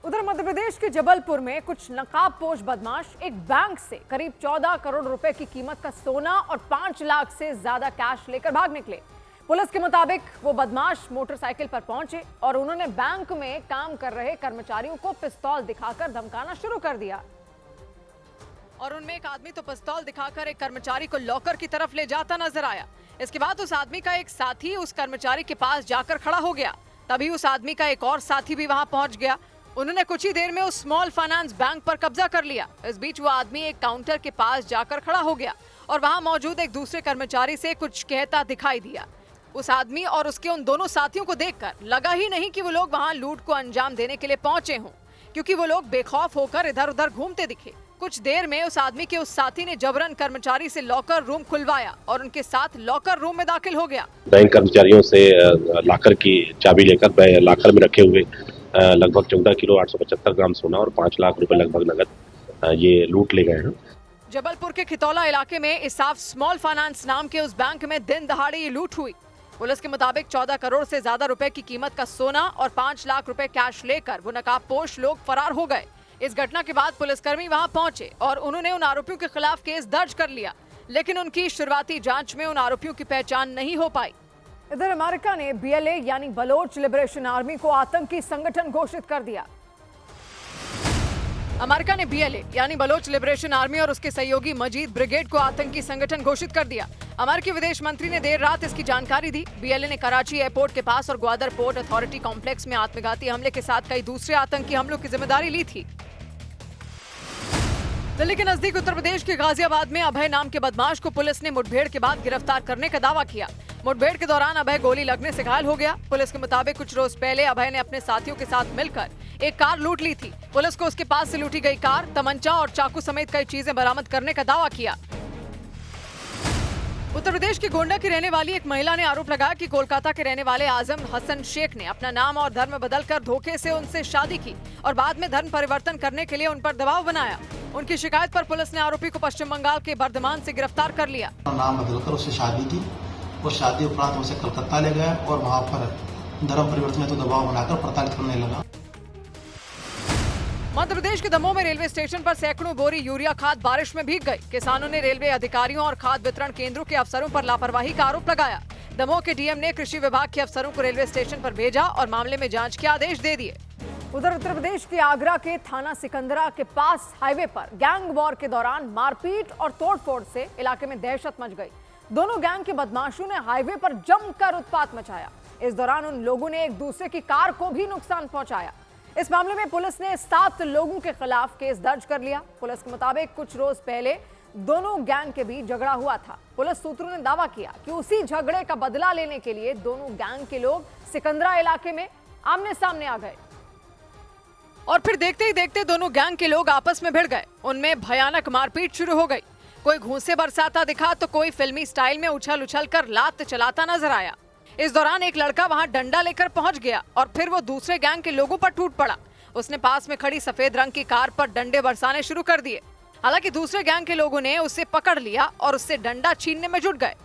उधर मध्य प्रदेश के जबलपुर में कुछ नकाबपोश बदमाश एक बैंक से करीब 14 करोड़ रुपए की कीमत का सोना और 5 लाख से ज्यादा कैश लेकर भाग निकले। पुलिस के मुताबिक वो बदमाश मोटरसाइकिल पर पहुंचे और उन्होंने बैंक में काम कर रहे कर्मचारियों को पिस्तौल दिखाकर धमकाना शुरू कर दिया। और उनमें एक आदमी तो पिस्तौल दिखाकर एक कर्मचारी को लॉकर की तरफ ले जाता नजर आया। इसके बाद उस आदमी का एक साथी उस कर्मचारी के पास जाकर खड़ा हो गया। तभी उस आदमी का एक और साथी भी वहां पहुंच गया। उन्होंने कुछ ही देर में उस स्मॉल फाइनेंस बैंक पर कब्जा कर लिया। इस बीच वो आदमी एक काउंटर के पास जाकर खड़ा हो गया और वहां मौजूद एक दूसरे कर्मचारी से कुछ कहता दिखाई दिया। उस आदमी और उसके उन दोनों साथियों को देखकर लगा ही नहीं कि वो लोग वहां लूट को अंजाम देने के लिए पहुंचे हों, क्योंकि वो लोग बेखौफ होकर इधर उधर घूमते दिखे। कुछ देर में उस आदमी के उस साथी ने जबरन कर्मचारी से लॉकर रूम खुलवाया और उनके साथ लॉकर रूम में दाखिल हो गया। बैंक कर्मचारियों से लॉकर की चाबी लेकर लॉकर में रखे हुए लगभग 14 किलो 875 ग्राम सोना और 5 लाख रुपए लगभग नगद ये लूट ले गए हैं। जबलपुर के खितौला इलाके में इसाफ स्मॉल फाइनेंस नाम के उस बैंक में दिन दहाड़े ये लूट हुई। पुलिस के मुताबिक 14 करोड़ से ज्यादा रुपए की कीमत का सोना और 5 लाख रुपए कैश लेकर वो नकाबपोश लोग फरार हो गए। इस घटना के बाद पुलिसकर्मी वहां पहुंचे और उन्होंने उन आरोपियों के खिलाफ केस दर्ज कर लिया, लेकिन उनकी शुरुआती जांच में उन आरोपियों की पहचान नहीं हो पाई। इधर अमेरिका ने BLA यानी बलोच लिबरेशन आर्मी को आतंकी संगठन घोषित कर दिया। अमेरिका ने BLA यानी बलोच लिबरेशन आर्मी और उसके सहयोगी मजीद ब्रिगेड को आतंकी संगठन घोषित कर दिया। अमेरिकी विदेश मंत्री ने देर रात इसकी जानकारी दी। BLA ने कराची एयरपोर्ट के पास और ग्वादर पोर्ट अथॉरिटी कॉम्प्लेक्स में आत्मघाती हमले के साथ कई दूसरे आतंकी हमलों की जिम्मेदारी ली थी। दिल्ली के नजदीक उत्तर प्रदेश के गाजियाबाद में अभय नाम के बदमाश को पुलिस ने मुठभेड़ के बाद गिरफ्तार करने का दावा किया। मुठभेड़ के दौरान अभय गोली लगने से घायल हो गया। पुलिस के मुताबिक कुछ रोज पहले अभय ने अपने साथियों के साथ मिलकर एक कार लूट ली थी। पुलिस को उसके पास से लूटी गई कार, तमंचा और चाकू समेत कई चीजें बरामद करने का दावा किया। उत्तर प्रदेश की गोंडा की रहने वाली एक महिला ने आरोप लगाया कि कोलकाता के रहने वाले आजम हसन शेख ने अपना नाम और धर्म बदलकर धोखे से उनसे शादी की और बाद में धर्म परिवर्तन करने के लिए उन पर दबाव बनाया। उनकी शिकायत पर पुलिस ने आरोपी को पश्चिम बंगाल के बर्धमान से गिरफ्तार कर लिया। नाम बदलकर उससे शादी की और शादी उपरांत उसे कलकत्ता ले गया और वहाँ पर धर्म परिवर्तन में तो दबाव बनाकर प्रताड़ित करने लगा। मध्य प्रदेश के दमोह में रेलवे स्टेशन पर सैकड़ों बोरी यूरिया खाद बारिश में भीग गई। किसानों ने रेलवे अधिकारियों और खाद वितरण केंद्रों के अफसरों पर लापरवाही का आरोप लगाया। दमोह के डीएम ने कृषि विभाग के अफसरों को रेलवे स्टेशन पर भेजा और मामले में जांच के आदेश दे दिए। उधर उत्तर प्रदेश के आगरा के थाना सिकंदरा के पास हाईवे पर गैंग वॉर के दौरान मारपीट और तोड़फोड़ से इलाके में दहशत मच गई। दोनों गैंग के बदमाशों ने हाईवे पर जमकर उत्पात मचाया। इस दौरान उन लोगों ने एक दूसरे की कार को भी नुकसान पहुंचाया। इस मामले में पुलिस ने 7 लोगों के खिलाफ केस दर्ज कर लिया। पुलिस के मुताबिक कुछ रोज पहले दोनों गैंग के बीच झगड़ा हुआ था। पुलिस सूत्रों ने दावा किया कि उसी झगड़े का बदला लेने के लिए दोनों गैंग के लोग सिकंदरा इलाके में आमने सामने आ गए और फिर देखते ही देखते दोनों गैंग के लोग आपस में भिड़ गए। उनमें भयानक मारपीट शुरू हो गई। कोई घूंसे बरसाता दिखा तो कोई फिल्मी स्टाइल में उछल उछल कर लात चलाता नजर आया। इस दौरान एक लड़का वहां डंडा लेकर पहुंच गया और फिर वो दूसरे गैंग के लोगों पर टूट पड़ा। उसने पास में खड़ी सफेद रंग की कार पर डंडे बरसाने शुरू कर दिए। हालांकि दूसरे गैंग के लोगों ने उसे पकड़ लिया और उससे डंडा छीनने में जुट गए।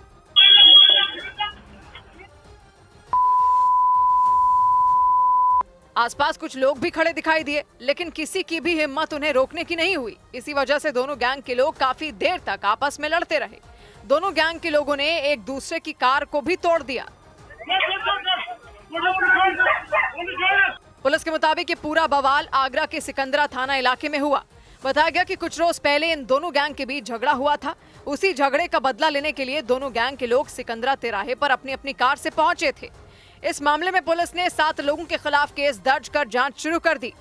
आसपास कुछ लोग भी खड़े दिखाई दिए, लेकिन किसी की भी हिम्मत उन्हें रोकने की नहीं हुई। इसी वजह से दोनों गैंग के लोग काफी देर तक आपस में लड़ते रहे। दोनों गैंग के लोगों ने एक दूसरे की कार को भी तोड़ दिया। पुलिस के मुताबिक ये पूरा बवाल आगरा के सिकंदरा थाना इलाके में हुआ। बताया गया कि कुछ रोज पहले इन दोनों गैंग के बीच झगड़ा हुआ था। उसी झगड़े का बदला लेने के लिए दोनों गैंग के लोग सिकंदरा तिराहे पर अपनी अपनी कार से पहुंचे थे। इस मामले में पुलिस ने 7 लोगों के खिलाफ केस दर्ज कर जांच शुरू कर दी।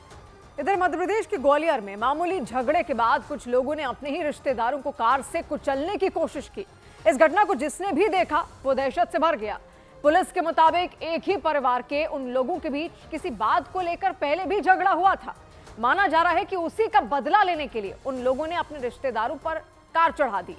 इधर मध्य प्रदेश के ग्वालियर में मामूली झगड़े के बाद कुछ लोगों ने अपने ही रिश्तेदारों को कार से कुचलने की कोशिश की। इस घटना को जिसने भी देखा वो दहशत से भर गया। पुलिस के मुताबिक एक ही परिवार के उन लोगों के बीच किसी बात को लेकर पहले भी झगड़ा हुआ था। माना जा रहा है कि उसी का बदला लेने के लिए उन लोगों ने अपने रिश्तेदारों पर कार चढ़ा दी,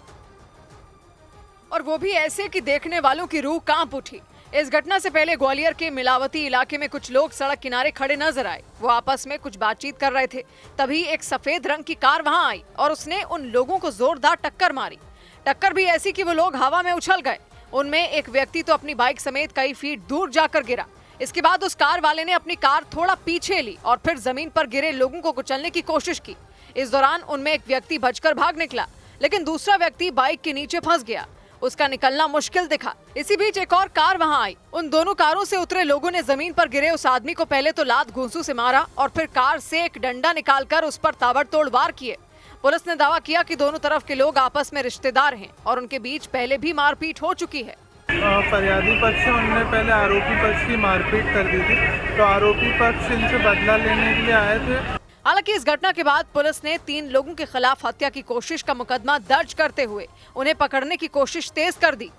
और वो भी ऐसे कि देखने वालों की रूह कांप उठी। इस घटना से पहले ग्वालियर के मिलावती इलाके में कुछ लोग सड़क किनारे खड़े नजर आए। वो आपस में कुछ बातचीत कर रहे थे। तभी एक सफेद रंग की कार वहां आई और उसने उन लोगों को जोरदार टक्कर मारी। टक्कर भी ऐसी कि वो लोग हवा में उछल गए। उनमें एक व्यक्ति तो अपनी बाइक समेत कई फीट दूर जाकर गिरा। इसके बाद उस कार वाले ने अपनी कार थोड़ा पीछे ली और फिर जमीन पर गिरे लोगों को कुचलने की कोशिश की। इस दौरान उनमें एक व्यक्ति बचकर भाग निकला, लेकिन दूसरा व्यक्ति बाइक के नीचे फंस गया। उसका निकलना मुश्किल दिखा। इसी बीच एक और कार वहां आई। उन दोनों कारों से उतरे लोगों ने जमीन पर गिरे उस आदमी को पहले तो लात घूंसू से मारा और फिर कार से एक डंडा निकालकर उस पर ताबड़तोड़ वार किए। पुलिस ने दावा किया कि दोनों तरफ के लोग आपस में रिश्तेदार हैं और उनके बीच पहले भी मारपीट हो चुकी है। फरियादी पक्ष से उन्होंने पहले आरोपी पक्ष की मारपीट कर दी थी, तो आरोपी पक्ष इनसे बदला लेने के लिए आए थे। हालांकि इस घटना के बाद पुलिस ने 3 लोगों के खिलाफ हत्या की कोशिश का मुकदमा दर्ज करते हुए उन्हें पकड़ने की कोशिश तेज कर दी।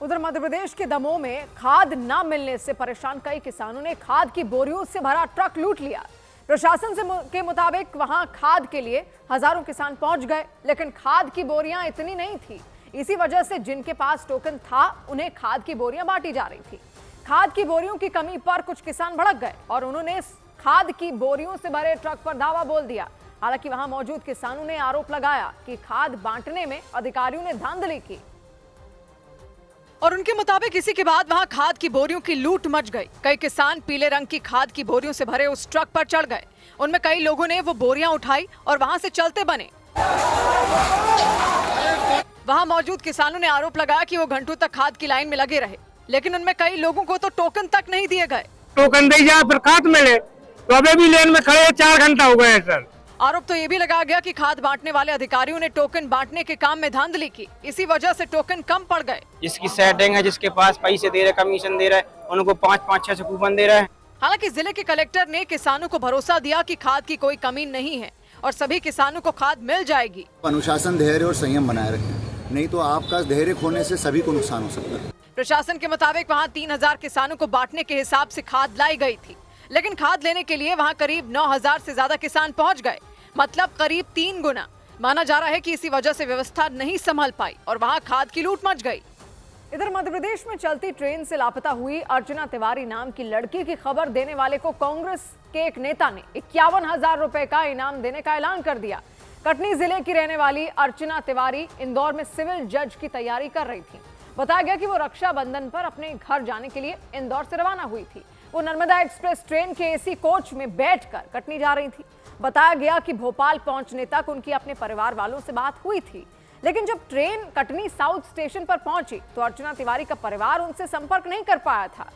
उधर मध्य प्रदेश के दमोह में खाद न मिलने से परेशान कई किसानों ने खाद की बोरियों से भरा ट्रक लूट लिया। प्रशासन के मुताबिक वहां खाद के लिए हजारों किसान पहुंच गए, लेकिन खाद की बोरियां इतनी नहीं थी। इसी वजह से जिनके पास टोकन था उन्हें खाद की बोरियां बांटी जा रही थी। खाद की बोरियों की कमी पर कुछ किसान भड़क गए और उन्होंने खाद की बोरियों से भरे ट्रक पर धावा बोल दिया। हालांकि वहां मौजूद किसानों ने आरोप लगाया कि खाद बांटने में अधिकारियों ने धांधली की और उनके मुताबिक इसी के बाद वहां खाद की बोरियों की लूट मच गई। कई किसान पीले रंग की खाद की बोरियों से भरे उस ट्रक पर चढ़ गए। उनमें कई लोगों ने वो बोरियां उठाई और वहां से चलते बने। वहां मौजूद किसानों ने आरोप लगाया कि वो घंटों तक खाद की लाइन में लगे रहे, लेकिन उनमें कई लोगों को तो टोकन तक नहीं दिए गए। टोकन दे जाए फिर खाद मिले, तो अभी भी लेन में खड़े 4 घंटा हो गए हैं सर। आरोप तो ये भी लगाया गया कि खाद बांटने वाले अधिकारियों ने टोकन बांटने के काम में धांधली की। इसी वजह से टोकन कम पड़ गए। जिसकी सेटिंग है, जिसके पास पैसे दे रहे, कमीशन दे रहे, उनको 5-5-6 कूपन दे रहे हैं। हालांकि जिले के कलेक्टर ने किसानों को भरोसा दिया कि खाद की कोई कमी नहीं है और सभी किसानों को खाद मिल जाएगी। अनुशासन, धैर्य और संयम बनाए रखें, नहीं तो आपका धैर्य खोने से सभी को नुकसान हो सकता है। प्रशासन के मुताबिक वहां 3000 किसानों को बांटने के हिसाब से खाद लाई गई थी, लेकिन खाद लेने के लिए वहां करीब 9000 से ज्यादा किसान पहुंच गए, मतलब करीब 3 गुना। माना जा रहा है कि इसी वजह से व्यवस्था नहीं संभल पाई और वहां खाद की लूट मच गई। इधर मध्य प्रदेश में चलती ट्रेन से लापता हुई अर्चना तिवारी नाम की लड़की की खबर देने वाले को कांग्रेस के एक नेता ने 51,000 रुपए का इनाम देने का ऐलान कर दिया। कटनी जिले की रहने वाली अर्चना तिवारी इंदौर में सिविल जज की तैयारी कर रही थी। बताया गया कि वो रक्षाबंधन पर अपने घर जाने के लिए इंदौर से रवाना हुई थी। वो नर्मदा एक्सप्रेस ट्रेन के एसी कोच में बैठकर कटनी जा रही थी। बताया गया कि भोपाल पहुंचने तक उनकी अपने परिवार वालों से बात हुई थी, लेकिन जब ट्रेन कटनी साउथ स्टेशन पर पहुंची तो अर्चना तिवारी का परिवार उनसे संपर्क नहीं कर पाया था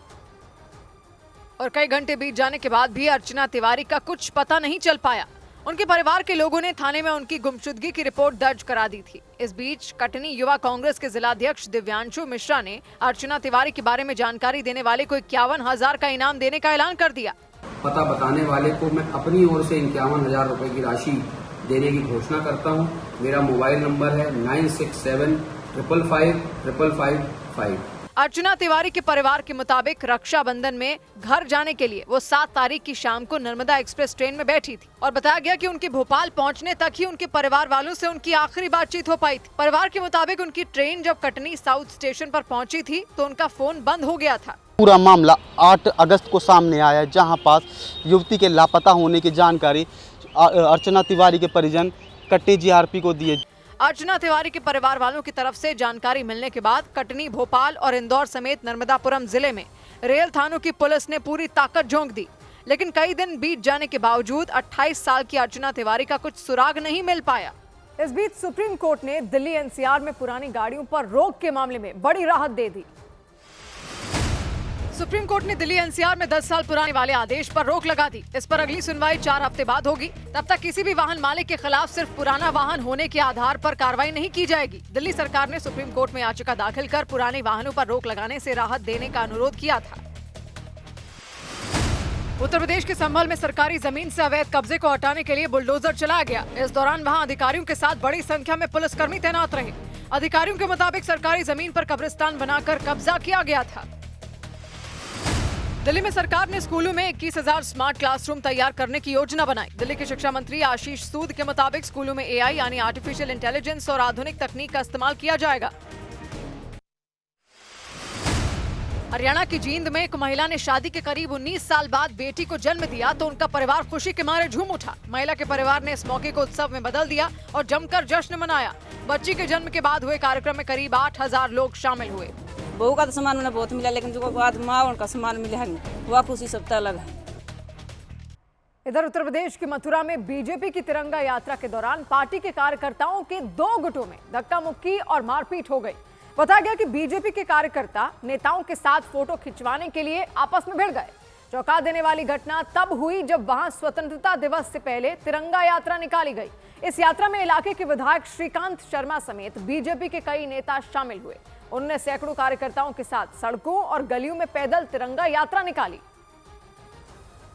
और कई घंटे बीत जाने के बाद भी अर्चना तिवारी का कुछ पता नहीं चल पाया। उनके परिवार के लोगों ने थाने में उनकी गुमशुदगी की रिपोर्ट दर्ज करा दी थी। इस बीच कटनी युवा कांग्रेस के जिलाध्यक्ष दिव्यांशु मिश्रा ने अर्चना तिवारी के बारे में जानकारी देने वाले को 51,000 का इनाम देने का ऐलान कर दिया। पता बताने वाले को मैं अपनी ओर से 51,000 रुपए की राशि देने की घोषणा करता हूं। मेरा मोबाइल नंबर है 9675555555। अर्चना तिवारी के परिवार के मुताबिक रक्षाबंधन में घर जाने के लिए वो 7 तारीख की शाम को नर्मदा एक्सप्रेस ट्रेन में बैठी थी और बताया गया कि उनके भोपाल पहुंचने तक ही उनके परिवार वालों से उनकी आखिरी बातचीत हो पाई थी। परिवार के मुताबिक उनकी ट्रेन जब कटनी साउथ स्टेशन पर पहुंची थी तो उनका फोन बंद हो गया था। पूरा मामला 8 अगस्त को सामने आया, जहां पास युवती के लापता होने की जानकारी अर्चना तिवारी के परिजन कटनी जीआरपी को दिए। अर्चना तिवारी के परिवार वालों की तरफ से जानकारी मिलने के बाद कटनी, भोपाल और इंदौर समेत नर्मदापुरम जिले में रेल थानों की पुलिस ने पूरी ताकत झोंक दी, लेकिन कई दिन बीत जाने के बावजूद 28 साल की अर्चना तिवारी का कुछ सुराग नहीं मिल पाया। इस बीच सुप्रीम कोर्ट ने दिल्ली एनसीआर में पुरानी गाड़ियों पर रोक के मामले में बड़ी राहत दे दी। सुप्रीम कोर्ट ने दिल्ली एनसीआर में 10 साल पुराने वाले आदेश पर रोक लगा दी। इस पर अगली सुनवाई 4 हफ्ते बाद होगी। तब तक किसी भी वाहन मालिक के खिलाफ सिर्फ पुराना वाहन होने के आधार पर कार्रवाई नहीं की जाएगी। दिल्ली सरकार ने सुप्रीम कोर्ट में याचिका दाखिल कर पुराने वाहनों पर रोक लगाने से राहत देने का अनुरोध किया था। उत्तर प्रदेश के संभल में सरकारी जमीन से अवैध कब्जे को हटाने के लिए बुलडोजर चलाया गया। इस दौरान वहां अधिकारियों के साथ बड़ी संख्या में पुलिसकर्मी तैनात रहे। अधिकारियों के मुताबिक सरकारी जमीन पर कब्रिस्तान बनाकर कब्जा किया गया था। दिल्ली में सरकार ने स्कूलों में 21,000 स्मार्ट क्लासरूम तैयार करने की योजना बनाई। दिल्ली के शिक्षा मंत्री आशीष सूद के मुताबिक स्कूलों में एआई यानी आर्टिफिशियल इंटेलिजेंस और आधुनिक तकनीक का इस्तेमाल किया जाएगा। हरियाणा की जींद में एक महिला ने शादी के करीब 19 साल बाद बेटी को जन्म दिया तो उनका परिवार खुशी के मारे झूम उठा। महिला के परिवार ने इस मौके को उत्सव में बदल दिया और जमकर जश्न मनाया। बच्ची के जन्म के बाद हुए कार्यक्रम में करीब 8,000 लोग शामिल हुए। बहू का तो सम्मान उन्हें बहुत मिला, लेकिन जो बाद माँ उनका सम्मान मिला नहीं, वह खुशी सबसे अलग है। इधर उत्तर प्रदेश की मथुरा में बीजेपी की तिरंगा यात्रा के दौरान पार्टी के कार्यकर्ताओं के 2 गुटों में धक्का मुक्की और मारपीट हो गई। बताया गया कि बीजेपी के कार्यकर्ता नेताओं के साथ फोटो खिंचवाने के लिए आपस में भिड़ गए। चौंका देने वाली घटना तब हुई जब वहां स्वतंत्रता दिवस से पहले तिरंगा यात्रा निकाली गई। इस यात्रा में इलाके के विधायक श्रीकांत शर्मा समेत बीजेपी के कई नेता शामिल हुए। उन्होंने सैकड़ों कार्यकर्ताओं के साथ सड़कों और गलियों में पैदल तिरंगा यात्रा निकाली।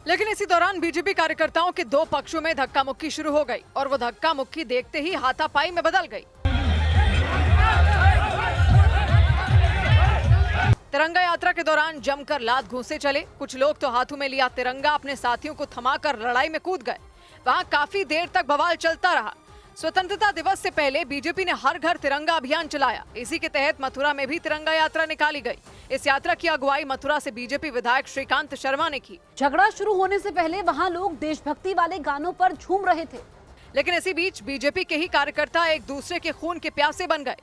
लेकिन इसी दौरान बीजेपी कार्यकर्ताओं के 2 पक्षों में धक्का मुक्की शुरू हो गई और वो धक्का मुक्की देखते ही हाथापाई में बदल गई। तिरंगा यात्रा के दौरान जमकर लात घूंसे चले। कुछ लोग तो हाथों में लिया तिरंगा अपने साथियों को थमाकर लड़ाई में कूद गए। वहां काफी देर तक बवाल चलता रहा। स्वतंत्रता दिवस से पहले बीजेपी ने हर घर तिरंगा अभियान चलाया। इसी के तहत मथुरा में भी तिरंगा यात्रा निकाली गई। इस यात्रा की अगुवाई मथुरा से बीजेपी विधायक श्रीकांत शर्मा ने की। झगड़ा शुरू होने से पहले वहां लोग देशभक्ति वाले गानों पर झूम रहे थे, लेकिन इसी बीच बीजेपी के ही कार्यकर्ता एक दूसरे के खून के प्यासे बन गए।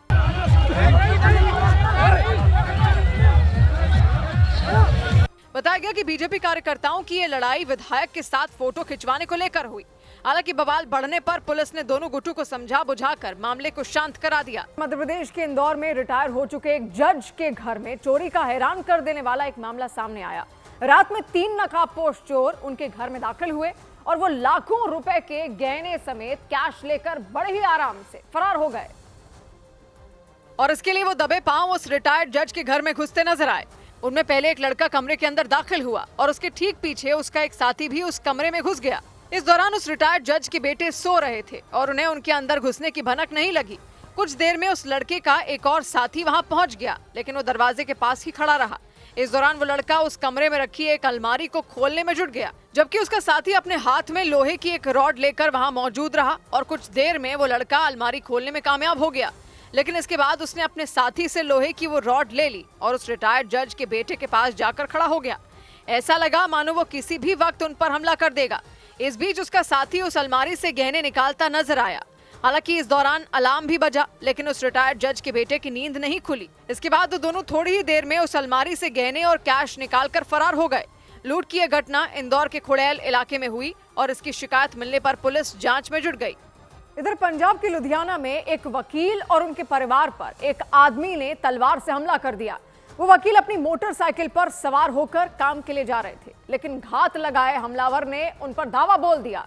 बताया गया कि बीजेपी कार्यकर्ताओं की ये लड़ाई विधायक के साथ फोटो खिंचवाने को लेकर हुई। हालांकि बवाल बढ़ने पर पुलिस ने दोनों गुटों को समझा बुझाकर मामले को शांत करा दिया। मध्य प्रदेश के इंदौर में रिटायर हो चुके एक जज के घर में चोरी का हैरान कर देने वाला एक मामला सामने आया। रात में 3 नकाबपोश चोर उनके घर में दाखिल हुए और वो लाखों रुपए के गहने समेत कैश लेकर बड़े ही आराम से फरार हो गए। और इसके लिए वो दबे पांव उस रिटायर्ड जज के घर में घुसते नजर आए। उनमें पहले एक लड़का कमरे के अंदर दाखिल हुआ और उसके ठीक पीछे उसका एक साथी भी उस कमरे में घुस गया। इस दौरान उस रिटायर्ड जज के बेटे सो रहे थे और उन्हें उनके अंदर घुसने की भनक नहीं लगी। कुछ देर में उस लड़के का एक और साथी वहां पहुंच गया, लेकिन वो दरवाजे के पास ही खड़ा रहा। इस दौरान वो लड़का उस कमरे में रखी एक अलमारी को खोलने में जुट गया, जबकि उसका साथी अपने हाथ में लोहे की एक रॉड लेकर वहां मौजूद रहा और कुछ देर में वो लड़का अलमारी खोलने में कामयाब हो गया। लेकिन इसके बाद उसने अपने साथी से लोहे की वो रॉड ले ली और उस रिटायर्ड जज के बेटे के पास जाकर खड़ा हो गया। ऐसा लगा मानो वो किसी भी वक्त उन पर हमला कर देगा। इस बीच उसका साथी उस अलमारी से गहने निकालता नजर आया। हालांकि इस दौरान अलार्म भी बजा, लेकिन उस रिटायर्ड जज के बेटे की नींद नहीं खुली। इसके बाद वो दोनों थोड़ी ही देर में उस अलमारी से गहने और कैश निकालकर फरार हो गए। लूट की यह घटना इंदौर के खुड़ैल इलाके में हुई और इसकी शिकायत मिलने पर पुलिस जांच में जुट गई। इधर पंजाब के लुधियाना में एक वकील और उनके परिवार पर एक आदमी ने तलवार से हमला कर दिया। वो वकील अपनी मोटरसाइकिल पर सवार होकर काम के लिए जा रहे थे, लेकिन घात लगाए हमलावर ने उन पर धावा बोल दिया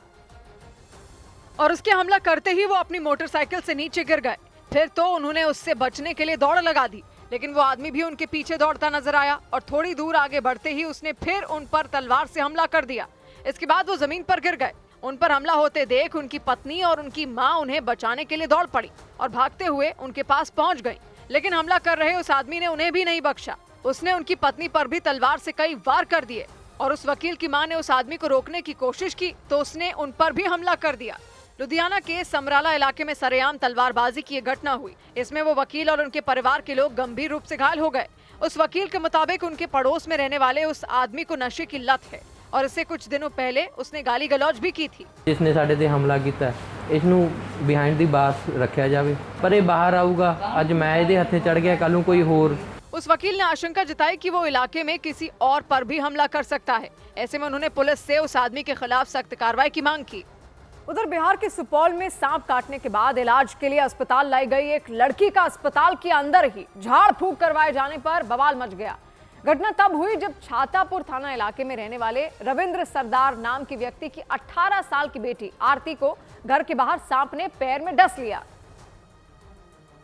और उसके हमला करते ही वो अपनी मोटरसाइकिल से नीचे गिर गए। फिर तो उन्होंने उससे बचने के लिए दौड़ लगा दी, लेकिन वो आदमी भी उनके पीछे दौड़ता नजर आया और थोड़ी दूर आगे बढ़ते ही उसने फिर उन पर तलवार से हमला कर दिया। इसके बाद वो जमीन पर गिर गए। उन पर हमला होते देख उनकी पत्नी और उनकी मां उन्हें बचाने के लिए दौड़ पड़ी और भागते हुए उनके पास पहुंच गई, लेकिन हमला कर रहे उस आदमी ने उन्हें भी नहीं बख्शा। उसने उनकी पत्नी पर भी तलवार से कई वार कर दिए और उस वकील की मां ने उस आदमी को रोकने की कोशिश की तो उसने उन पर भी हमला कर दिया। लुधियाना के समराला इलाके में सरेआम तलवारबाजी की घटना हुई। इसमें वो वकील और उनके परिवार के लोग गंभीर रूप से घायल हो गए। उस वकील के मुताबिक उनके पड़ोस में रहने वाले उस आदमी को नशे की लत है और इससे कुछ दिनों पहले उसने गाली गलौज भी की थी। जिसने साडे ते हमला किया इसनू बिहाइंड दी बास रखा जाए, पर ये बाहर आऊगा। अज मैं इहदे हथे चढ़ गया, कल कोई होर। उस वकील ने आशंका जताई कि वो इलाके में किसी और पर भी हमला कर सकता है। ऐसे में उन्होंने पुलिस से उस आदमी के खिलाफ सख्त कार्रवाई की मांग की। उधर बिहार के सुपौल में सांप काटने के बाद इलाज के लिए अस्पताल लाई गई एक लड़की का अस्पताल के अंदर ही झाड़ फूंक करवाए जाने पर बवाल मच गया। घटना तब हुई जब छातापुर थाना इलाके में रहने वाले रविंद्र सरदार नाम की व्यक्ति की 18 साल की बेटी आरती को घर के बाहर सांप ने पैर में डस लिया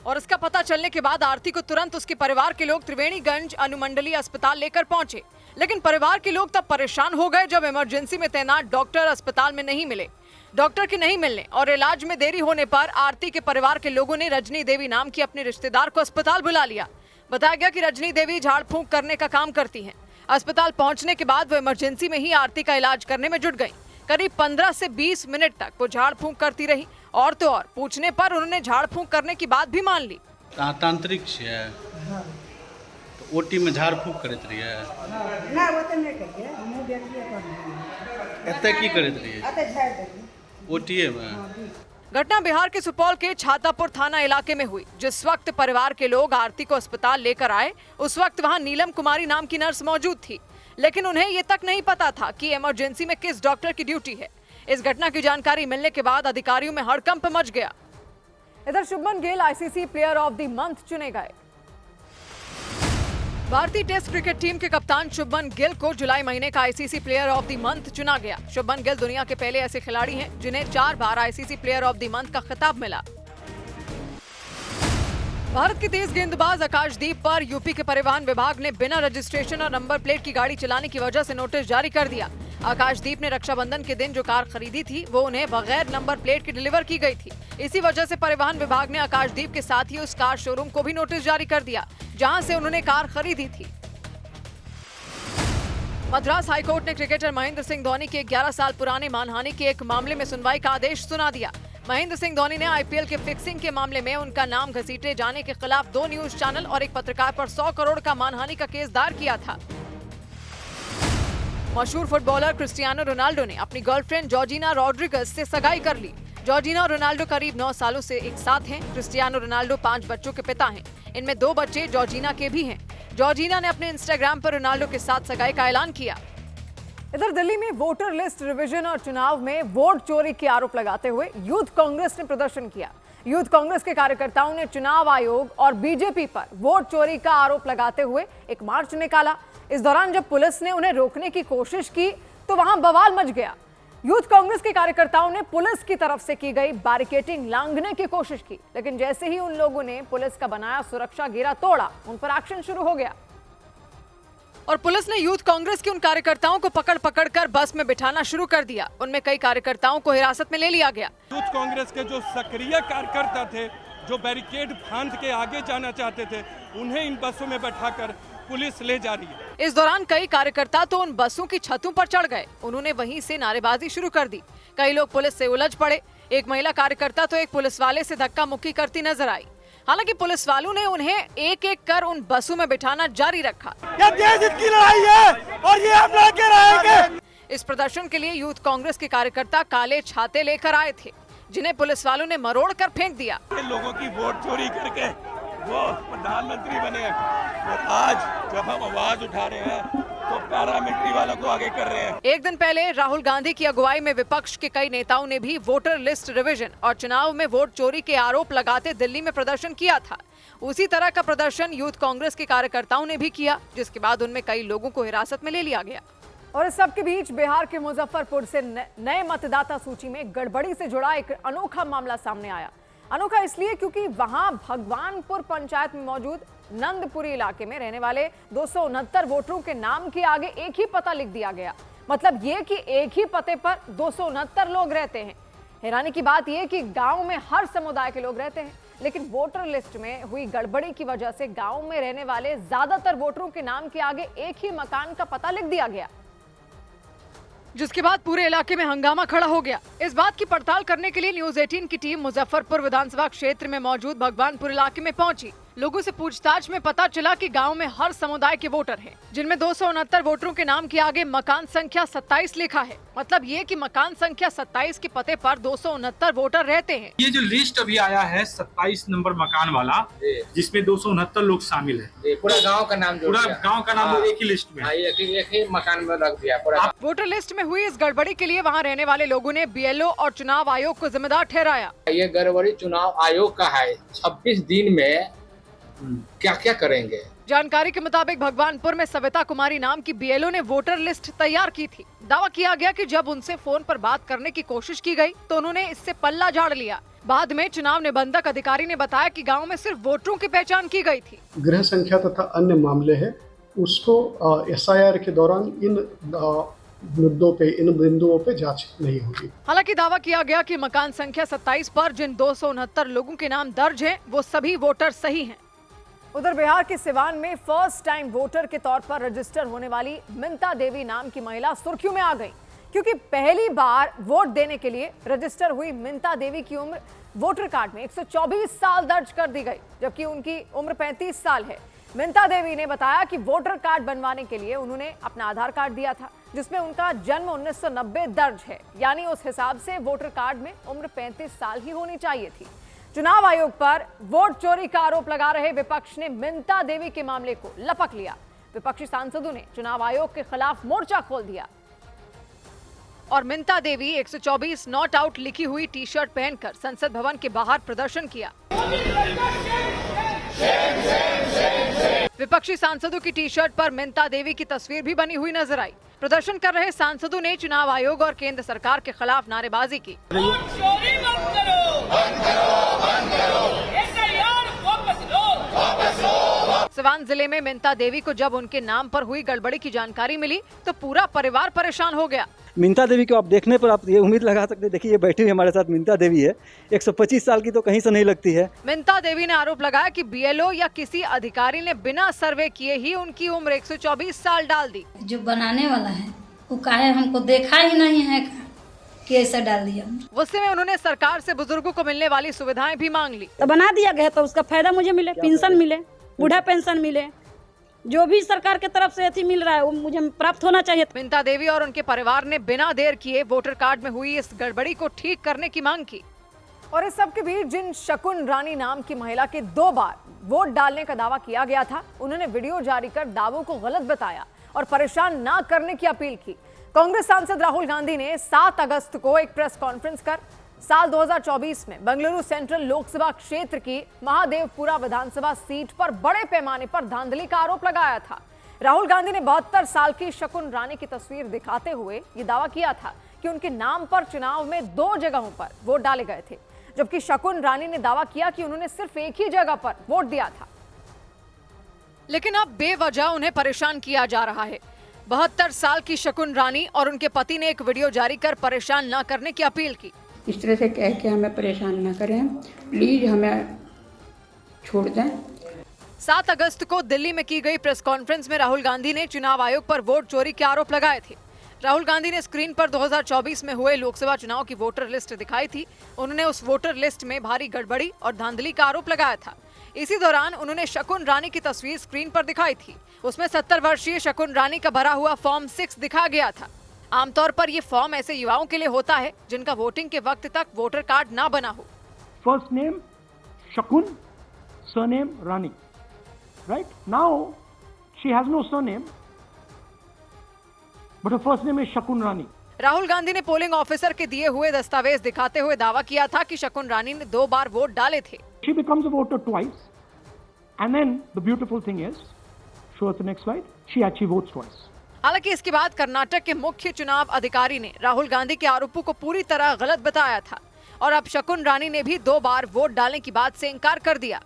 और इसका पता चलने के बाद आरती को तुरंत उसके परिवार के लोग त्रिवेणीगंज अनुमंडलीय अस्पताल लेकर पहुंचे। लेकिन परिवार के लोग तब परेशान हो गए जब इमरजेंसी में तैनात डॉक्टर अस्पताल में नहीं मिले। डॉक्टर के नहीं मिलने और इलाज में देरी होने पर आरती के परिवार के लोगों ने रजनी देवी नाम की अपने रिश्तेदार को अस्पताल बुला लिया। बताया गया कि रजनी देवी झाड़ फूंक करने का काम करती हैं। अस्पताल पहुंचने के बाद वो इमरजेंसी में ही आरती का इलाज करने में जुट गई। करीब 15 से 20 मिनट तक वो झाड़ फूंक करती रही और तो और पूछने पर उन्होंने झाड़ फूंक करने की बात भी मान ली। तांत्रिक है तो ओटी में झाड़ फूंक करत रही है ना, वो तो नहीं करिए, मुंह देखिए कर एते की करत रही है एते झाड़ दे ओटीए में। घटना बिहार के सुपौल के छातापुर थाना इलाके में हुई। जिस वक्त परिवार के लोग आरती को अस्पताल लेकर आए उस वक्त वहां नीलम कुमारी नाम की नर्स मौजूद थी, लेकिन उन्हें ये तक नहीं पता था कि इमरजेंसी में किस डॉक्टर की ड्यूटी है। इस घटना की जानकारी मिलने के बाद अधिकारियों में हड़कंप मच गया। इधर Shubman Gill ICC player of the month चुने गए। भारतीय टेस्ट क्रिकेट टीम के कप्तान शुभमन गिल को जुलाई महीने का ICC player of the month चुना गया। शुभमन गिल दुनिया के पहले ऐसे खिलाड़ी हैं जिन्हें 4 बार ICC player of the month का खिताब मिला। भारत के तेज गेंदबाज आकाशदीप पर यूपी के परिवहन विभाग ने बिना रजिस्ट्रेशन और नंबर प्लेट की गाड़ी चलाने की वजह से नोटिस जारी कर दिया। आकाशदीप ने रक्षाबंधन के दिन जो कार खरीदी थी वो उन्हें बगैर नंबर प्लेट की डिलीवर की गई थी। इसी वजह से परिवहन विभाग ने आकाशदीप के साथ ही उस कार शोरूम को भी नोटिस जारी कर दिया जहां से उन्होंने कार खरीदी थी। मद्रास हाईकोर्ट ने क्रिकेटर महेंद्र सिंह धोनी के 11 साल पुराने मानहानि के एक मामले में सुनवाई का आदेश सुना दिया। महेंद्र सिंह धोनी ने आईपीएल के फिक्सिंग के मामले में उनका नाम घसीटे जाने के खिलाफ 2 न्यूज चैनल और एक पत्रकार पर 100 करोड़ का मानहानि का केस दायर किया था। मशहूर फुटबॉलर क्रिस्टियानो रोनाल्डो ने अपनी गर्लफ्रेंड जॉर्जिना रॉड्रिगस से सगाई कर ली। जॉर्जिना और रोनाल्डो करीब 9 सालों से एक साथ हैं। क्रिस्टियानो रोनाल्डो 5 बच्चों के पिता हैं। इनमें 2 बच्चे जॉर्जिना के भी हैं। जॉर्जिना ने अपने इंस्टाग्राम पर रोनाल्डो के साथ सगाई का ऐलान किया। इधर दिल्ली में वोटर लिस्ट रिवीजन और चुनाव में वोट चोरी के आरोप लगाते हुए यूथ कांग्रेस ने प्रदर्शन किया। यूथ कांग्रेस के कार्यकर्ताओं ने चुनाव आयोग और बीजेपी पर वोट चोरी का आरोप लगाते हुए एक मार्च निकाला। इस दौरान जब पुलिस ने उन्हें रोकने की कोशिश की तो वहां बवाल मच गया। यूथ कांग्रेस के कार्यकर्ताओं ने पुलिस की तरफ से की गई बैरिकेडिंग लांघने की कोशिश की, लेकिन जैसे ही उन लोगों ने पुलिस का बनाया सुरक्षा घेरा तोड़ा, उन पर एक्शन शुरू हो गया और पुलिस ने यूथ कांग्रेस के उन कार्यकर्ताओं को पकड़ कर बस में बिठाना शुरू कर दिया। उनमें कई कार्यकर्ताओं को हिरासत में ले लिया गया। यूथ कांग्रेस के जो सक्रिय कार्यकर्ता थे, जो बैरिकेड फांद के आगे जाना चाहते थे, उन्हें इन बसों में बैठाकर पुलिस ले जा रही है। इस दौरान कई कार्यकर्ता तो उन बसों की छतों पर चढ़ गए। उन्होंने वहीं से नारेबाजी शुरू कर दी। कई लोग पुलिस से उलझ पड़े। एक महिला कार्यकर्ता तो एक पुलिस वाले से धक्का मुक्की करती नजर आई। हालांकि पुलिस वालों ने उन्हें एक एक कर उन बसों में बिठाना जारी रखा। ये देश की लड़ाई है और ये हम लड़के रहेंगे। इस प्रदर्शन के लिए यूथ कांग्रेस के कार्यकर्ता काले छाते लेकर आए थे, जिन्हें पुलिस वालों ने मरोड़ कर फेंक दिया। लोगों की वोट चोरी करके वो प्रधानमंत्री बने और आज जब हम आवाज उठा रहे हैं तो पैरामिलिट्री वालों को आगे कर रहे हैं। एक दिन पहले राहुल गांधी की अगुवाई में विपक्ष के कई नेताओं ने भी वोटर लिस्ट रिवीजन और चुनाव में वोट चोरी के आरोप लगाते दिल्ली में प्रदर्शन किया था। उसी तरह का प्रदर्शन यूथ कांग्रेस के कार्यकर्ताओं ने भी किया, जिसके बाद उनमें कई लोगों को हिरासत में ले लिया गया। और इस सब के बीच बिहार के मुजफ्फरपुर से नए मतदाता सूची में गड़बड़ी से जुड़ा एक अनोखा मामला सामने आया। अनोखा इसलिए क्योंकि वहां भगवानपुर पंचायत में मौजूद नंदपुरी इलाके में रहने वाले 269 वोटरों के नाम के आगे एक ही पता लिख दिया गया। मतलब ये कि एक ही पते पर 269 लोग रहते हैं। हैरानी की बात यह कि गांव में हर समुदाय के लोग रहते हैं, लेकिन वोटर लिस्ट में हुई गड़बड़ी की वजह से गांव में रहने वाले ज्यादातर वोटरों के नाम के आगे एक ही मकान का पता लिख दिया गया, जिसके बाद पूरे इलाके में हंगामा खड़ा हो गया। इस बात की पड़ताल करने के लिए न्यूज 18 की टीम मुजफ्फरपुर विधानसभा क्षेत्र में मौजूद भगवानपुर इलाके में पहुंची। लोगों से पूछताछ में पता चला कि गांव में हर समुदाय के वोटर हैं, जिनमें 269 वोटरों के नाम के आगे मकान संख्या 27 लिखा है। मतलब ये कि मकान संख्या 27 के पते पर 269 वोटर रहते हैं। ये जो लिस्ट अभी आया है 27 नंबर मकान वाला, जिसमें 269 लोग शामिल है। पूरा गांव का नाम एक ही लिस्ट में, एक ही मकान में रख दिया पूरा। वोटर लिस्ट में हुई इस गड़बड़ी के लिए वहाँ रहने वाले लोगों ने BLO और चुनाव आयोग को जिम्मेदार ठहराया। ये गड़बड़ी चुनाव आयोग का है। 26 दिन में क्या क्या करेंगे। जानकारी के मुताबिक भगवानपुर में सविता कुमारी नाम की BLO ने वोटर लिस्ट तैयार की थी। दावा किया गया कि जब उनसे फोन पर बात करने की कोशिश की गई तो उन्होंने इससे पल्ला झाड़ लिया। बाद में चुनाव निबंधक अधिकारी ने बताया कि गांव में सिर्फ वोटरों की पहचान की गई थी। गृह संख्या तथा अन्य मामले है उसको SIR के दौरान इन मुद्दों पे, इन बिंदुओं पे जांच नहीं होगी। हालांकि दावा किया गया कि मकान संख्या 27 पर जिन 269 लोगों के नाम दर्ज हैं, वो सभी वोटर सही हैं। उधर बिहार के सिवान में फर्स्ट टाइम वोटर के तौर पर रजिस्टर होने वाली मिंता देवी नाम की महिला सुर्खियों में आ गई, क्योंकि पहली बार वोट देने के लिए रजिस्टर हुई मिंता देवी की उम्र वोटर कार्ड में 124 साल दर्ज कर दी गई, जबकि उनकी उम्र 35 साल है। मिंता देवी ने बताया कि वोटर कार्ड बनवाने के लिए उन्होंने अपना आधार कार्ड दिया था, जिसमें उनका जन्म 1990 दर्ज है, यानी उस हिसाब से वोटर कार्ड में उम्र 35 साल ही होनी चाहिए थी। चुनाव आयोग पर वोट चोरी का आरोप लगा रहे विपक्ष ने मिंता देवी के मामले को लपक लिया। विपक्षी सांसदों ने चुनाव आयोग के खिलाफ मोर्चा खोल दिया और मिंता देवी 124 नॉट आउट लिखी हुई टी-शर्ट पहनकर संसद भवन के बाहर प्रदर्शन किया। विपक्षी सांसदों की टी-शर्ट पर मिंता देवी की तस्वीर भी बनी हुई नजर आई। प्रदर्शन कर रहे सांसदों ने चुनाव आयोग और केंद्र सरकार के खिलाफ नारेबाजी की। सिवान जिले में मिंता देवी को जब उनके नाम पर हुई गड़बड़ी की जानकारी मिली तो पूरा परिवार परेशान हो गया। मिंता देवी को आप देखने पर आप ये उम्मीद लगा सकते हैं, देखिए ये बैठी हुई हमारे साथ मिंता देवी है, 125 साल की तो कहीं से नहीं लगती है। मिंता देवी ने आरोप लगाया कि BLO या किसी अधिकारी ने बिना सर्वे किए ही उनकी उम्र 124 साल डाल दी। जो बनाने वाला है वो काहे हमको देखा ही नहीं है कि ऐसा डाल दिया। गुस्से में उन्होंने सरकार से बुजुर्गों को मिलने वाली सुविधाएं भी मांग ली। तो बना दिया गया तो उसका फायदा मुझे मिले, पेंशन मिले, बूढ़ा पेंशन मिले, जो भी सरकार के तरफ से अति मिल रहा है वो मुझे प्राप्त होना चाहिए। मिंता देवी और उनके परिवार ने बिना देर किए वोटर कार्ड में हुई इस गड़बड़ी को ठीक करने की मांग की। और इस सब के बीच जिन शकुन रानी नाम की महिला के 2 बार वोट डालने का दावा किया गया था, उन्होंने वीडियो जारी कर दावों को गलत बताया और परेशान ना करने की अपील की। कांग्रेस सांसद राहुल गांधी ने 7 अगस्त को एक प्रेस कॉन्फ्रेंस कर साल 2024 में बेंगलुरु सेंट्रल लोकसभा क्षेत्र की महादेवपुरा विधानसभा सीट पर बड़े पैमाने पर धांधली का आरोप लगाया था। राहुल गांधी ने 72 साल की शकुन रानी की तस्वीर दिखाते हुए ये दावा किया था कि उनके नाम पर चुनाव में 2 जगहों पर वोट डाले गए थे, जबकि शकुन रानी ने दावा किया कि उन्होंने सिर्फ एक ही जगह पर वोट दिया था। लेकिन अब बेवजह उन्हें परेशान किया जा रहा है। 72 साल की शकुन रानी और उनके पति ने एक वीडियो जारी कर परेशान न करने की अपील की। इस तरह से कह के हमें परेशान न करें, प्लीज हमें छोड़ दें। 7 अगस्त को दिल्ली में की गई प्रेस कॉन्फ्रेंस में राहुल गांधी ने चुनाव आयोग पर वोट चोरी के आरोप लगाए थे। राहुल गांधी ने स्क्रीन पर 2024 में हुए लोकसभा चुनाव की वोटर लिस्ट दिखाई थी। उन्होंने उस वोटर लिस्ट में भारी गड़बड़ी और धांधली का आरोप लगाया था। इसी दौरान उन्होंने शकुन रानी की तस्वीर स्क्रीन पर दिखाई थी। उसमें 70 वर्षीय शकुन रानी का भरा हुआ फॉर्म 6 दिखाया गया था। आमतौर पर ये फॉर्म ऐसे युवाओं के लिए होता है जिनका वोटिंग के वक्त तक वोटर कार्ड ना बना हो। First name Shakun, surname Rani, right? Now she has no surname but her first name is Shakun Rani. Rahul Gandhi ने पोलिंग ऑफिसर के दिए हुए दस्तावेज दिखाते हुए दावा किया था कि शकुन रानी ने 2 बार वोट डाले थे। She becomes a voter twice, and then the beautiful thing is, show us the next slide. She actually votes twice. हालांकि इसके बाद कर्नाटक के मुख्य चुनाव अधिकारी ने राहुल गांधी के आरोपों को पूरी तरह गलत बताया था और अब शकुन रानी ने भी 2 बार वोट डालने की बात से इनकार कर दिया।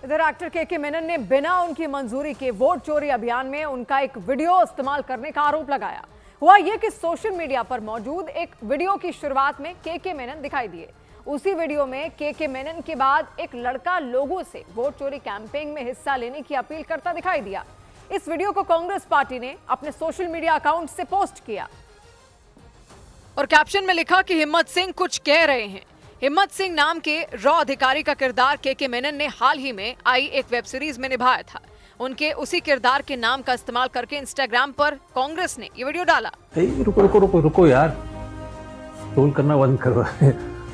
इधर एक्टर के मेनन ने बिना उनकी मंजूरी के वोट चोरी अभियान में उनका एक वीडियो इस्तेमाल करने का आरोप लगाया। हुआ ये कि सोशल मीडिया पर मौजूद एक वीडियो की शुरुआत में के मेनन दिखाई दिए। उसी वीडियो में के मेनन के बाद एक लड़का लोगों से वोट चोरी कैंपेन में हिस्सा लेने की अपील करता दिखाई दिया। इस वीडियो को कांग्रेस पार्टी ने अपने सोशल मीडिया अकाउंट से पोस्ट किया और कैप्शन में लिखा कि हिम्मत सिंह कुछ कह रहे हैं। हिम्मत सिंह नाम के रॉ अधिकारी का किरदार के मेनन ने हाल ही में आई एक वेब सीरीज में निभाया था। उनके उसी किरदार के नाम का इस्तेमाल करके इंस्टाग्राम पर कांग्रेस ने ये वीडियो डाला। रुको रुको रुको रुको यार, ट्रोल करना बंद करो।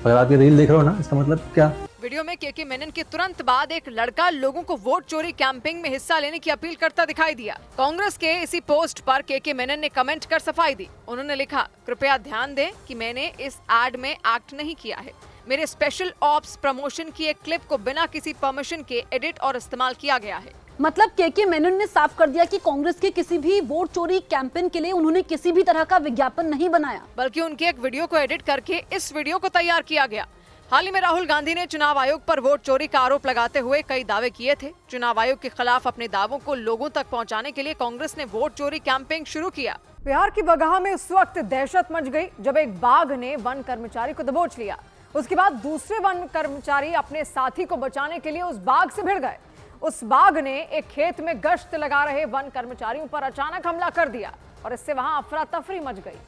अगर आप ये रील देख रहे हो ना, इसका मतलब क्या? वीडियो में के मेनन के तुरंत बाद एक लड़का लोगों को वोट चोरी कैंपेन में हिस्सा लेने की अपील करता दिखाई दिया। कांग्रेस के इसी पोस्ट पर के मेनन ने कमेंट कर सफाई दी। उन्होंने लिखा, कृपया ध्यान दें कि मैंने इस एड में एक्ट नहीं किया है। मेरे स्पेशल ऑप्स प्रमोशन की एक क्लिप को बिना किसी परमिशन के एडिट और इस्तेमाल किया गया है। मतलब के मेनन ने साफ कर दिया कि कांग्रेस के किसी भी वोट चोरी कैंपेन के लिए उन्होंने किसी भी तरह का विज्ञापन नहीं बनाया, बल्कि उनके एक वीडियो को एडिट करके इस वीडियो को तैयार किया गया। हाल ही में राहुल गांधी ने चुनाव आयोग पर वोट चोरी का आरोप लगाते हुए कई दावे किए थे। चुनाव आयोग के खिलाफ अपने दावों को लोगों तक पहुंचाने के लिए कांग्रेस ने वोट चोरी कैंपेन शुरू किया। बिहार की बगहा में उस वक्त दहशत मच गई जब एक बाघ ने वन कर्मचारी को दबोच लिया। उसके बाद दूसरे वन कर्मचारी अपने साथी को बचाने के लिए उस बाघ से भिड़ गए। उस बाघ ने एक खेत में गश्त लगा रहे वन कर्मचारियों पर अचानक हमला कर दिया और इससे वहां अफरा तफरी मच गई।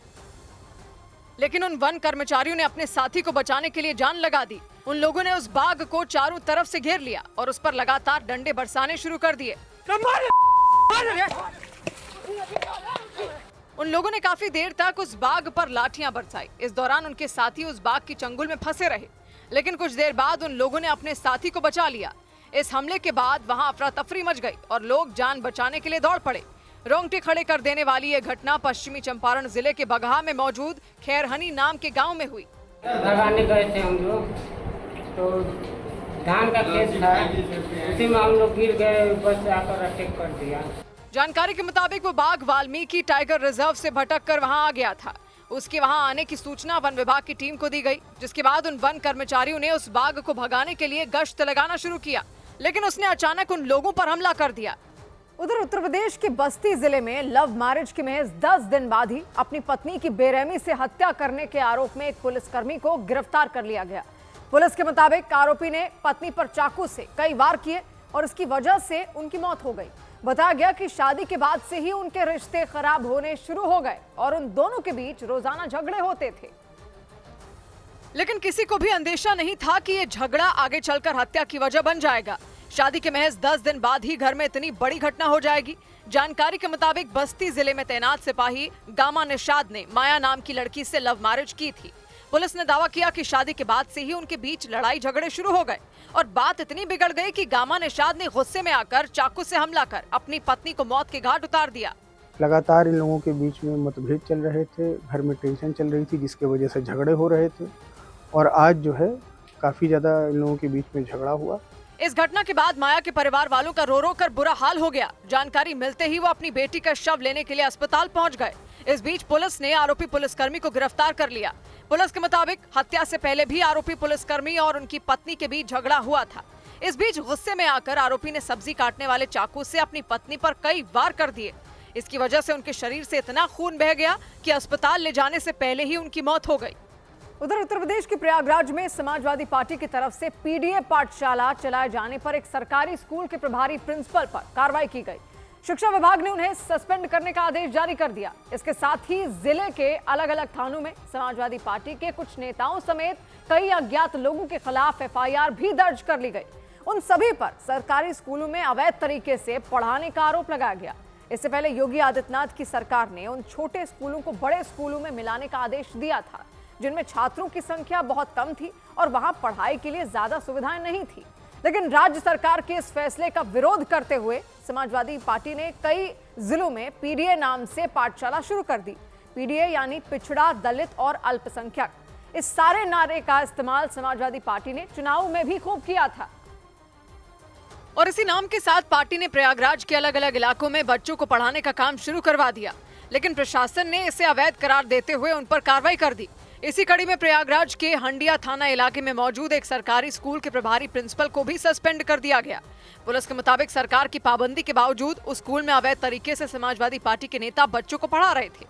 लेकिन उन वन कर्मचारियों ने अपने साथी को बचाने के लिए जान लगा दी। उन लोगों ने उस बाघ को चारों तरफ से घेर लिया और उस पर लगातार डंडे बरसाने शुरू कर दिए। उन लोगों ने काफी देर तक उस बाघ पर लाठियां बरसाई। इस दौरान उनके साथी उस बाघ की चंगुल में फंसे रहे, लेकिन कुछ देर बाद उन लोगों ने अपने साथी को बचा लिया। इस हमले के बाद वहां अफरा तफरी मच गई और लोग जान बचाने के लिए दौड़ पड़े। रोंगटे खड़े कर देने वाली ये घटना पश्चिमी चंपारण जिले के बगहा में मौजूद खैरहनी नाम के गांव में हुई। भगाने गए थे हम लोग, तो धान का खेत था, उसी में हम लोग गिर गए, बस आकर अटैक कर दिया। जानकारी के मुताबिक वो बाघ वाल्मीकि टाइगर रिजर्व से भटक कर वहाँ आ गया था। उसके वहां आने की सूचना वन विभाग की टीम को दी गई, जिसके बाद उन वन कर्मचारियों ने उस बाघ को भगाने के लिए गश्त लगाना शुरू किया, लेकिन उसने अचानक उन लोगों पर हमला कर दिया। उधर उत्तर प्रदेश के बस्ती जिले में लव मैरिज के महज 10 दिन बाद ही अपनी पत्नी की बेरहमी से हत्या करने के आरोप में एक पुलिसकर्मी को गिरफ्तार कर लिया गया। पुलिस के मुताबिक आरोपी ने पत्नी पर चाकू से कई वार किए और इसकी वजह से उनकी मौत हो गई। बताया गया कि शादी के बाद से ही उनके रिश्ते खराब होने शुरू हो गए और उन दोनों के बीच रोजाना झगड़े होते थे। लेकिन किसी को भी अंदेशा नहीं था कि ये झगड़ा आगे चलकर हत्या की वजह बन जाएगा। शादी के महज 10 दिन बाद ही घर में इतनी बड़ी घटना हो जाएगी। जानकारी के मुताबिक बस्ती जिले में तैनात सिपाही गामा निषाद ने माया नाम की लड़की से लव मैरिज की थी। पुलिस ने दावा किया कि शादी के बाद से ही उनके बीच लड़ाई झगड़े शुरू हो गए और बात इतनी बिगड़ गई कि गामा निषाद ने गुस्से में आकर चाकू से हमला कर अपनी पत्नी को मौत के घाट उतार दिया। लगातार इन लोगों के बीच में मतभेद चल रहे थे, घर में टेंशन चल रही थी, जिसके वजह से झगड़े हो रहे थे और आज जो है काफी ज्यादा इन लोगों के बीच में झगड़ा हुआ। इस घटना के बाद माया के परिवार वालों का रो रो कर बुरा हाल हो गया। जानकारी मिलते ही वो अपनी बेटी का शव लेने के लिए अस्पताल पहुंच गए। इस बीच पुलिस ने आरोपी पुलिसकर्मी को गिरफ्तार कर लिया। पुलिस के मुताबिक हत्या से पहले भी आरोपी पुलिसकर्मी और उनकी पत्नी के बीच झगड़ा हुआ था। इस बीच गुस्से में आकर आरोपी ने सब्जी काटने वाले चाकू से अपनी पत्नी पर कई वार कर दिए। इसकी वजह से उनके शरीर से इतना खून बह गया कि अस्पताल ले जाने से पहले ही उनकी मौत हो गई। उधर उत्तर प्रदेश के प्रयागराज में समाजवादी पार्टी की तरफ से पीडीए पाठशाला चलाए जाने पर एक सरकारी स्कूल के प्रभारी प्रिंसिपल पर कार्रवाई की गई। शिक्षा विभाग ने उन्हें सस्पेंड करने का आदेश जारी कर दिया। इसके साथ ही जिले के अलग अलग थानों में समाजवादी पार्टी के कुछ नेताओं समेत कई अज्ञात लोगों के खिलाफ एफआईआर भी दर्ज कर ली गई। उन सभी पर सरकारी स्कूलों में अवैध तरीके से पढ़ाने का आरोप लगाया गया। इससे पहले योगी आदित्यनाथ की सरकार ने उन छोटे स्कूलों को बड़े स्कूलों में मिलाने का आदेश दिया था, जिनमें छात्रों की संख्या बहुत कम थी और वहां पढ़ाई के लिए ज्यादा सुविधाएं नहीं थी। लेकिन राज्य सरकार के इस फैसले का विरोध करते हुए समाजवादी पार्टी ने कई जिलों में पीडीए नाम से पाठशाला शुरू कर दी। पीडीए यानी पिछड़ा, दलित और अल्पसंख्यक। इस सारे नारे का इस्तेमाल समाजवादी पार्टी ने चुनाव में भी खूब किया था। और इसी नाम के साथ पार्टी ने प्रयागराज के अलग अलग इलाकों में बच्चों को पढ़ाने का काम शुरू करवा दिया, लेकिन प्रशासन ने इसे अवैध करार देते हुए उन पर कार्रवाई कर दी। इसी कड़ी में प्रयागराज के हंडिया थाना इलाके में मौजूद एक सरकारी स्कूल के प्रभारी प्रिंसिपल को भी सस्पेंड कर दिया गया। पुलिस के मुताबिक सरकार की पाबंदी के बावजूद उस स्कूल में अवैध तरीके से समाजवादी पार्टी के नेता बच्चों को पढ़ा रहे थे।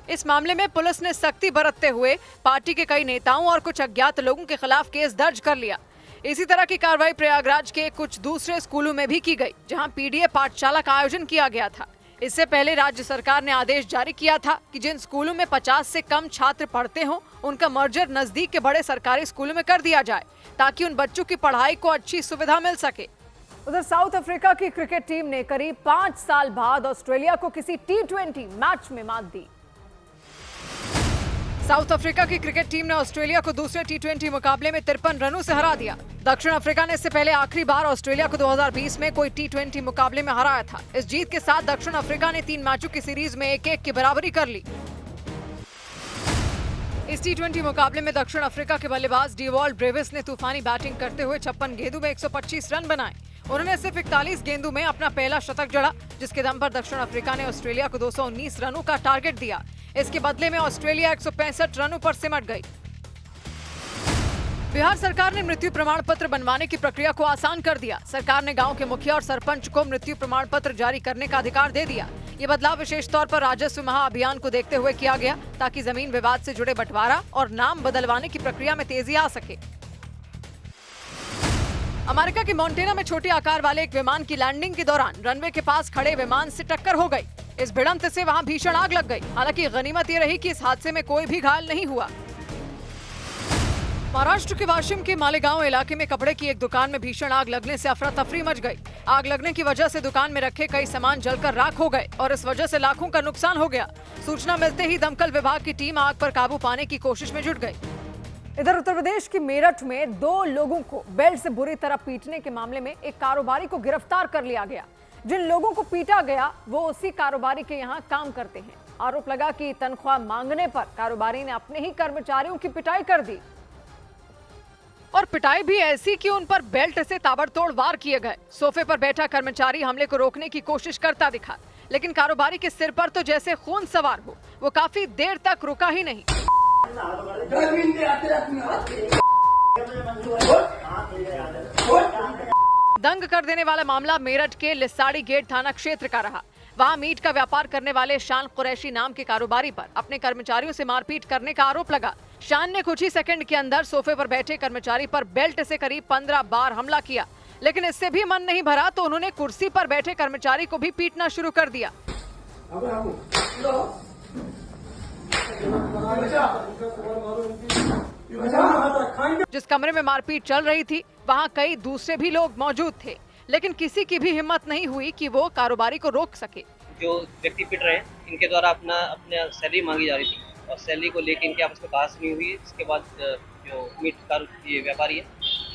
इस मामले में पुलिस ने सख्ती बरतते हुए पार्टी के कई नेताओं और कुछ अज्ञात लोगों के खिलाफ केस दर्ज कर लिया। इसी तरह की कार्रवाई प्रयागराज के कुछ दूसरे स्कूलों में भी की गई, जहां पीडीए पाठशाला का आयोजन किया गया था। इससे पहले राज्य सरकार ने आदेश जारी किया था कि जिन स्कूलों में 50 से कम छात्र पढ़ते हों, उनका मर्जर नजदीक के बड़े सरकारी स्कूलों में कर दिया जाए, ताकि उन बच्चों की पढ़ाई को अच्छी सुविधा मिल सके। उधर साउथ अफ्रीका की क्रिकेट टीम ने करीब 5 साल बाद ऑस्ट्रेलिया को किसी T20 मैच में मात दी। साउथ अफ्रीका की क्रिकेट टीम ने ऑस्ट्रेलिया को दूसरे T20 मुकाबले में 53 रनों से हरा दिया। दक्षिण अफ्रीका ने इससे पहले आखिरी बार ऑस्ट्रेलिया को 2020 में कोई T20 मुकाबले में हराया था। इस जीत के साथ दक्षिण अफ्रीका ने 3 मैचों की सीरीज में 1-1 की बराबरी कर ली। इस T20 मुकाबले में दक्षिण अफ्रीका के बल्लेबाज डीवॉल्ड ब्रेविस ने तूफानी बैटिंग करते हुए 56 गेंदों में 125 रन बनाए। उन्होंने सिर्फ 41 गेंदों में अपना पहला शतक जड़ा, जिसके दम पर दक्षिण अफ्रीका ने ऑस्ट्रेलिया को 219 रनों का टारगेट दिया। इसके बदले में ऑस्ट्रेलिया 165 रनों पर सिमट गई। बिहार सरकार ने मृत्यु प्रमाण पत्र बनवाने की प्रक्रिया को आसान कर दिया। सरकार ने गांव के मुखिया और सरपंच को मृत्यु प्रमाण पत्र जारी करने का अधिकार दे दिया। ये बदलाव विशेष तौर पर राजस्व महाअभियान को देखते हुए किया गया, ताकि जमीन विवाद से जुड़े बंटवारा और नाम बदलवाने की प्रक्रिया में तेजी आ सके। अमेरिका के मोंटेना में छोटे आकार वाले एक विमान की लैंडिंग के दौरान रनवे के पास खड़े विमान से टक्कर हो गई। इस भिड़ंत से वहां भीषण आग लग गई। हालांकि गनीमत ये रही कि इस हादसे में कोई भी घायल नहीं हुआ। महाराष्ट्र के वाशिम के मालेगांव इलाके में कपड़े की एक दुकान में भीषण आग लगने से अफरा तफरी मच गई। आग लगने की वजह से दुकान में रखे कई सामान जलकर राख हो गए और इस वजह से लाखों का नुकसान हो गया। सूचना मिलते ही दमकल विभाग की टीम आग पर काबू पाने की कोशिश में जुट गई। इधर उत्तर प्रदेश की मेरठ में 2 लोगों को बेल्ट से बुरी तरह पीटने के मामले में एक कारोबारी को गिरफ्तार कर लिया गया। जिन लोगों को पीटा गया वो उसी कारोबारी के यहाँ काम करते हैं। आरोप लगा कि तनख्वाह मांगने पर कारोबारी ने अपने ही कर्मचारियों की पिटाई कर दी, और पिटाई भी ऐसी कि उन पर बेल्ट से ताबड़तोड़ वार किए गए। सोफे पर बैठा कर्मचारी हमले को रोकने की कोशिश करता दिखा, लेकिन कारोबारी के सिर पर तो जैसे खून सवार हो। वो काफी देर तक रुका ही नहीं। दंग कर देने वाला मामला मेरठ के लिसाड़ी गेट थाना क्षेत्र का रहा। वहां मीट का व्यापार करने वाले शान कुरैशी नाम के कारोबारी पर अपने कर्मचारियों से मारपीट करने का आरोप लगा। शान ने कुछ ही सेकंड के अंदर सोफे पर बैठे कर्मचारी पर बेल्ट से करीब 15 बार हमला किया, लेकिन इससे भी मन नहीं भरा तो उन्होंने कुर्सी पर बैठे कर्मचारी को भी पीटना शुरू कर दिया। जिस कमरे में मारपीट चल रही थी वहां कई दूसरे भी लोग मौजूद थे, लेकिन किसी की भी हिम्मत नहीं हुई कि वो कारोबारी को रोक सके। जो व्यक्ति पिट रहे हैं इनके द्वारा अपने सैलरी मांगी जा रही थी और सैलरी को लेकर इनके आपस में बहस नहीं हुई। इसके बाद जो मीट ये व्यापारी है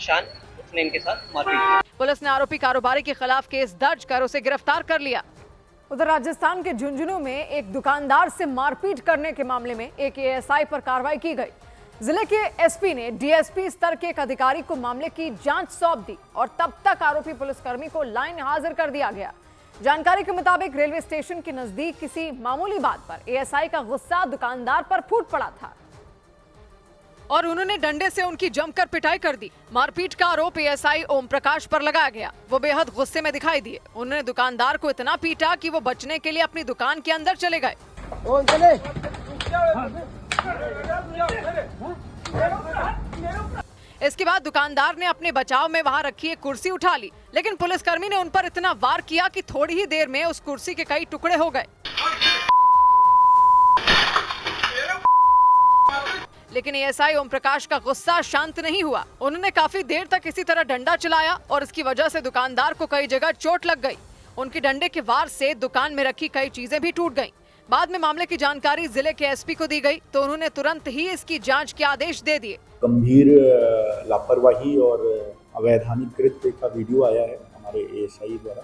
शान, उसने इनके साथ मारपीट की। पुलिस ने आरोपी कारोबारी के खिलाफ केस दर्ज कर उसे गिरफ्तार कर लिया। उधर राजस्थान के झुंझुनू में एक दुकानदार से मारपीट करने के मामले में एक एएसआई पर कार्रवाई की गई। जिले के एसपी ने डीएसपी स्तर के एक अधिकारी को मामले की जांच सौंप दी और तब तक आरोपी पुलिसकर्मी को लाइन हाजिर कर दिया गया। जानकारी के मुताबिक रेलवे स्टेशन के नजदीक किसी मामूली बात पर एएसआई का गुस्सा दुकानदार पर फूट पड़ा था और उन्होंने डंडे से उनकी जमकर पिटाई कर दी। मारपीट का आरोप एएसआई ओम प्रकाश पर लगाया गया। वो बेहद गुस्से में दिखाई दिए। उन्होंने दुकानदार को इतना पीटा कि वो बचने के लिए अपनी दुकान के अंदर चले गए। इसके बाद दुकानदार ने अपने बचाव में वहां रखी एक कुर्सी उठा ली, लेकिन पुलिसकर्मी ने उन पर इतना वार किया कि थोड़ी ही देर में उस कुर्सी के कई टुकड़े हो गए। लेकिन एएसआई ओम प्रकाश का गुस्सा शांत नहीं हुआ। उन्होंने काफी देर तक इसी तरह डंडा चलाया और इसकी वजह से दुकानदार को कई जगह चोट लग गई। उनके डंडे के वार से दुकान में रखी कई चीजें भी टूट गईं। बाद में मामले की जानकारी जिले के एसपी को दी गई तो उन्होंने तुरंत ही इसकी जांच के आदेश दे दिए। गंभीर लापरवाही और अवैधानिक कृत्य का वीडियो आया है हमारे एएसआई द्वारा।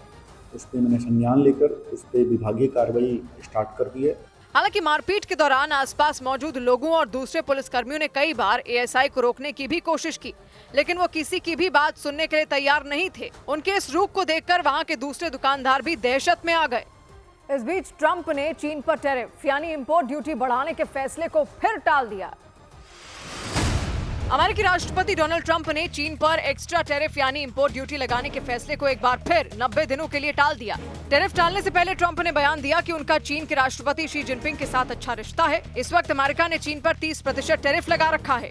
उस पर मैंने संज्ञान लेकर उस पर विभागीय कार्रवाई स्टार्ट कर दी है। हालांकि मारपीट के दौरान आसपास मौजूद लोगों और दूसरे पुलिसकर्मियों ने कई बार एएसआई को रोकने की भी कोशिश की, लेकिन वो किसी की भी बात सुनने के लिए तैयार नहीं थे। उनके इस रुख को देखकर वहां के दूसरे दुकानदार भी दहशत में आ गए। इस बीच ट्रंप ने चीन पर टैरिफ यानी इंपोर्ट ड्यूटी बढ़ाने के फैसले को फिर टाल दिया। अमेरिकी राष्ट्रपति डोनाल्ड ट्रंप ने चीन पर एक्स्ट्रा टैरिफ यानी इंपोर्ट ड्यूटी लगाने के फैसले को एक बार फिर 90 दिनों के लिए टाल दिया। टैरिफ टालने से पहले ट्रंप ने बयान दिया कि उनका चीन के राष्ट्रपति शी जिनपिंग के साथ अच्छा रिश्ता है। इस वक्त अमेरिका ने चीन पर 30% टैरिफ लगा रखा है।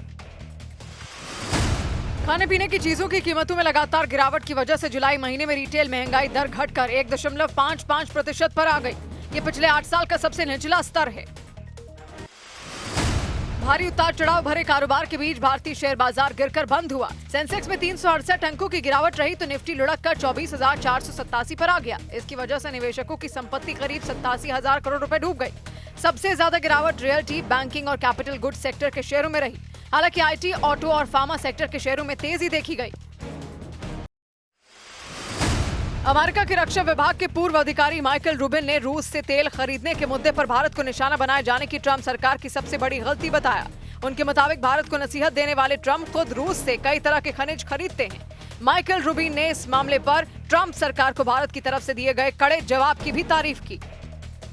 खाने पीने की चीजों की कीमतों में लगातार गिरावट की वजह से जुलाई महीने में रिटेल महंगाई दर घटकर 1.55% पर आ गई। ये पिछले 8 साल का सबसे निचला स्तर है। भारी उतार चढ़ाव भरे कारोबार के बीच भारतीय शेयर बाजार गिरकर बंद हुआ। सेंसेक्स में 368 अंकों की गिरावट रही तो निफ्टी लुढ़ककर 24,487 पर आ गया। इसकी वजह से निवेशकों की संपत्ति करीब 87,000 करोड़ रुपए डूब गई। सबसे ज्यादा गिरावट रियल्टी, बैंकिंग और कैपिटल गुड्स सेक्टर के शेयरों में रही। हालांकि आईटी, ऑटो और फार्मा सेक्टर के शेयरों में तेजी देखी गई। अमेरिका के रक्षा विभाग के पूर्व अधिकारी माइकल रूबिन ने रूस से तेल खरीदने के मुद्दे पर भारत को निशाना बनाए जाने की ट्रंप सरकार की सबसे बड़ी गलती बताया। उनके मुताबिक भारत को नसीहत देने वाले ट्रंप खुद रूस से कई तरह के खनिज खरीदते हैं। माइकल रूबिन ने इस मामले पर ट्रंप सरकार को भारत की तरफ से दिए गए कड़े जवाब की भी तारीफ की।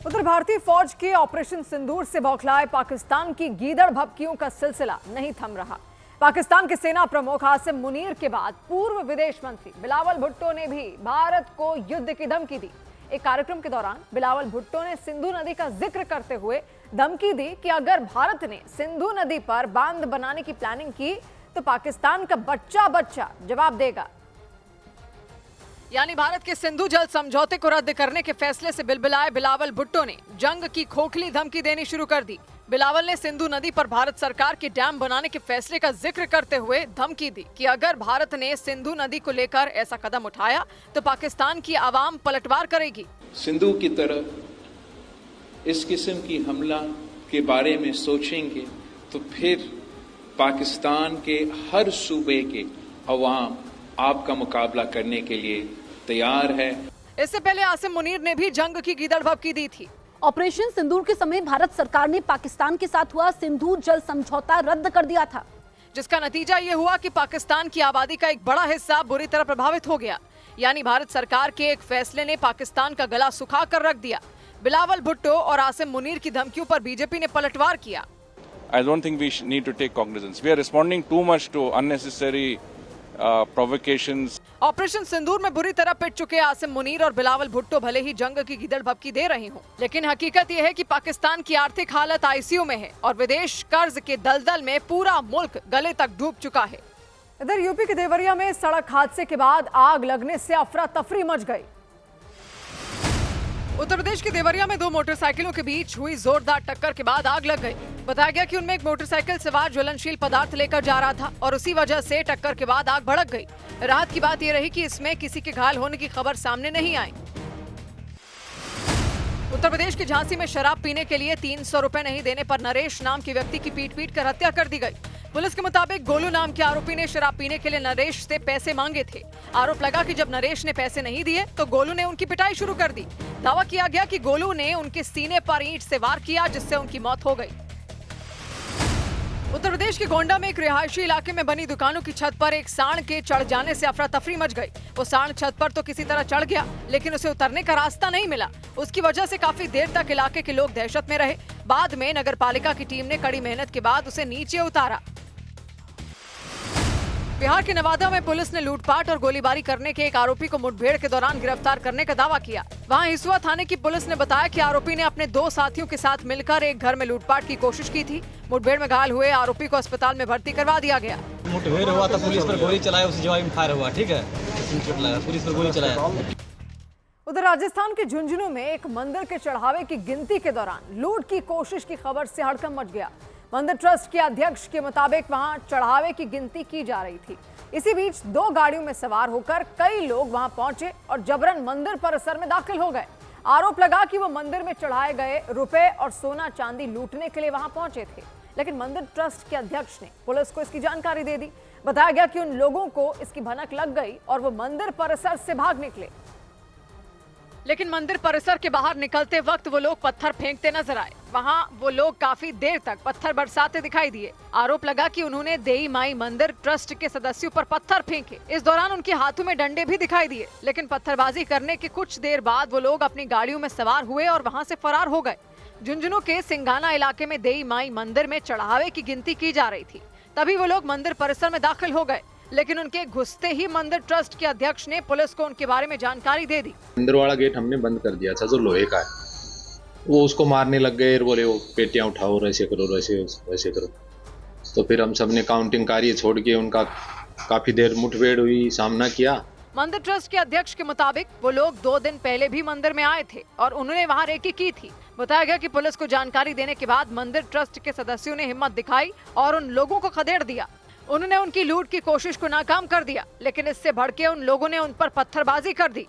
उधर भारतीय फौज के ऑपरेशन सिंदूर से बौखलाए पाकिस्तान की गीदड़ भभकियों का सिलसिला नहीं थम रहा। पाकिस्तान के सेना प्रमुख आसिम मुनीर के बाद पूर्व विदेश मंत्री बिलावल भुट्टो ने भी भारत को युद्ध की धमकी दी। एक कार्यक्रम के दौरान बिलावल भुट्टो ने सिंधु नदी का जिक्र करते हुए धमकी दी कि अगर भारत ने सिंधु नदी पर बांध बनाने की प्लानिंग की तो पाकिस्तान का बच्चा बच्चा जवाब देगा। यानी भारत के सिंधु जल समझौते को रद्द करने के फैसले से बिलबिलाए बिलावल भुट्टो ने जंग की खोखली धमकी देनी शुरू कर दी। बिलावल ने सिंधु नदी पर भारत सरकार के डैम बनाने के फैसले का जिक्र करते हुए धमकी दी कि अगर भारत ने सिंधु नदी को लेकर ऐसा कदम उठाया तो पाकिस्तान की आवाम पलटवार करेगी। सिंधु की तरफ इस किस्म की हमला के बारे में सोचेंगे तो फिर पाकिस्तान के हर सूबे के अवाम आपका मुकाबला करने के लिए तैयार है। इससे पहले आसिम मुनीर ने भी जंग की गीदड़ भभकी दी थी। ऑपरेशन सिंदूर के समय भारत सरकार ने पाकिस्तान के साथ हुआ सिंधु जल समझौता रद्द कर दिया था, जिसका नतीजा ये हुआ कि पाकिस्तान की आबादी का एक बड़ा हिस्सा बुरी तरह प्रभावित हो गया। यानी भारत सरकार के एक फैसले ने पाकिस्तान का गला सुखा कर रख दिया। बिलावल भुट्टो और आसिम मुनीर की धमकियों पर बीजेपी ने पलटवार किया। I don't think we need to take cognizance. We are responding too much to unnecessary provocations. Operation Sindoor में बुरी तरह पिट चुके आसिम मुनीर और बिलावल भुट्टो भले ही जंग की गीदड़ भभकी दे रहे हों, लेकिन हकीकत यह है कि पाकिस्तान की आर्थिक हालत आईसीयू में है और विदेश कर्ज के दलदल में पूरा मुल्क गले तक डूब चुका है। इधर यूपी के देवरिया में सड़क हादसे के बाद आग लगने से अफरा तफरी मच गई। उत्तर प्रदेश के देवरिया में दो मोटरसाइकिलों के बीच हुई जोरदार टक्कर के बाद आग लग गई। बताया गया कि उनमें एक मोटरसाइकिल सवार ज्वलनशील पदार्थ लेकर जा रहा था और उसी वजह से टक्कर के बाद आग भड़क गई। राहत की बात यह रही कि इसमें किसी के घायल होने की खबर सामने नहीं आई। उत्तर प्रदेश के झांसी में शराब पीने के लिए 300 रुपए नहीं देने पर नरेश नाम के व्यक्ति की पीट कर हत्या कर दी गई। पुलिस के मुताबिक गोलू नाम के आरोपी ने शराब पीने के लिए नरेश से पैसे मांगे थे। आरोप लगा कि जब नरेश ने पैसे नहीं दिए तो गोलू ने उनकी पिटाई शुरू कर दी। दावा किया गया कि गोलू ने उनके सीने पर ईंट से वार किया, जिससे उनकी मौत हो गई। उत्तर प्रदेश के गोंडा में एक रिहायशी इलाके में बनी दुकानों की छत पर एक सांड के चढ़ जाने से अफरा तफरी मच गई। वो सांड छत पर तो किसी तरह चढ़ गया, लेकिन उसे उतरने का रास्ता नहीं मिला। उसकी वजह से काफी देर तक इलाके के लोग दहशत में रहे। बाद में नगर पालिका की टीम ने कड़ी मेहनत के बाद उसे नीचे उतारा। बिहार के नवादा में पुलिस ने लूटपाट और गोलीबारी करने के एक आरोपी को मुठभेड़ के दौरान गिरफ्तार करने का दावा किया। वहां हिसुआ थाने की पुलिस ने बताया कि आरोपी ने अपने 2 साथियों के साथ मिलकर एक घर में लूटपाट की कोशिश की थी। मुठभेड़ में घायल हुए आरोपी को अस्पताल में भर्ती करवा दिया गया। मुठभेड़ हुआ था, पुलिस पर गोली चलाया, उस जवाब में फायर हुआ। ठीक है, चोट लगा, पुलिस पर गोली चलाया। उधर राजस्थान के झुंझुनू में एक मंदिर के चढ़ावे की गिनती के दौरान लूट की कोशिश की खबर से हड़कंप मच गया। मंदिर ट्रस्ट के अध्यक्ष के मुताबिक वहां चढ़ावे की गिनती की जा रही थी। इसी बीच 2 गाड़ियों में सवार होकर कई लोग वहां पहुंचे और जबरन मंदिर परिसर में दाखिल हो गए। आरोप लगा कि वो मंदिर में चढ़ाए गए रुपए और सोना चांदी लूटने के लिए वहां पहुंचे थे, लेकिन मंदिर ट्रस्ट के अध्यक्ष ने पुलिस को इसकी जानकारी दे दी। बताया गया कि उन लोगों को इसकी भनक लग गई और वो मंदिर परिसर से भाग निकले, लेकिन मंदिर परिसर के बाहर निकलते वक्त वो लोग पत्थर फेंकते नजर आए। वहां वो लोग काफी देर तक पत्थर बरसाते दिखाई दिए। आरोप लगा कि उन्होंने देई माई मंदिर ट्रस्ट के सदस्यों पर पत्थर फेंके। इस दौरान उनके हाथों में डंडे भी दिखाई दिए, लेकिन पत्थरबाजी करने के कुछ देर बाद वो लोग अपनी गाड़ियों में सवार हुए और वहां से फरार हो गए। झुंझुनू के सिंगाना इलाके में देई माई मंदिर में चढ़ावे की गिनती की जा रही थी। तभी वो लोग मंदिर परिसर में दाखिल हो गए, लेकिन उनके घुसते ही मंदिर ट्रस्ट के अध्यक्ष ने पुलिस को उनके बारे में जानकारी दे दी। अंदर वाला गेट हमने बंद कर दिया था जो लोहे का है, वो उसको मारने लग गए और बोले वो पेटियां उठाओ, ऐसे करो, वैसे करो। तो फिर हम सबने काउंटिंग कार्य छोड़ के उनका काफी देर मुठभेड़ हुई, सामना किया। मंदिर ट्रस्ट के अध्यक्ष के मुताबिक वो लोग 2 दिन पहले भी मंदिर में आए थे और उन्होंने वहां रेकी की थी। बताया गया कि पुलिस को जानकारी देने के बाद मंदिर ट्रस्ट के सदस्यों ने हिम्मत दिखाई और उन लोगों को खदेड़ दिया। उन्होंने उनकी लूट की कोशिश को नाकाम कर दिया, लेकिन इससे भड़के उन लोगों ने उन पर पत्थरबाजी कर दी।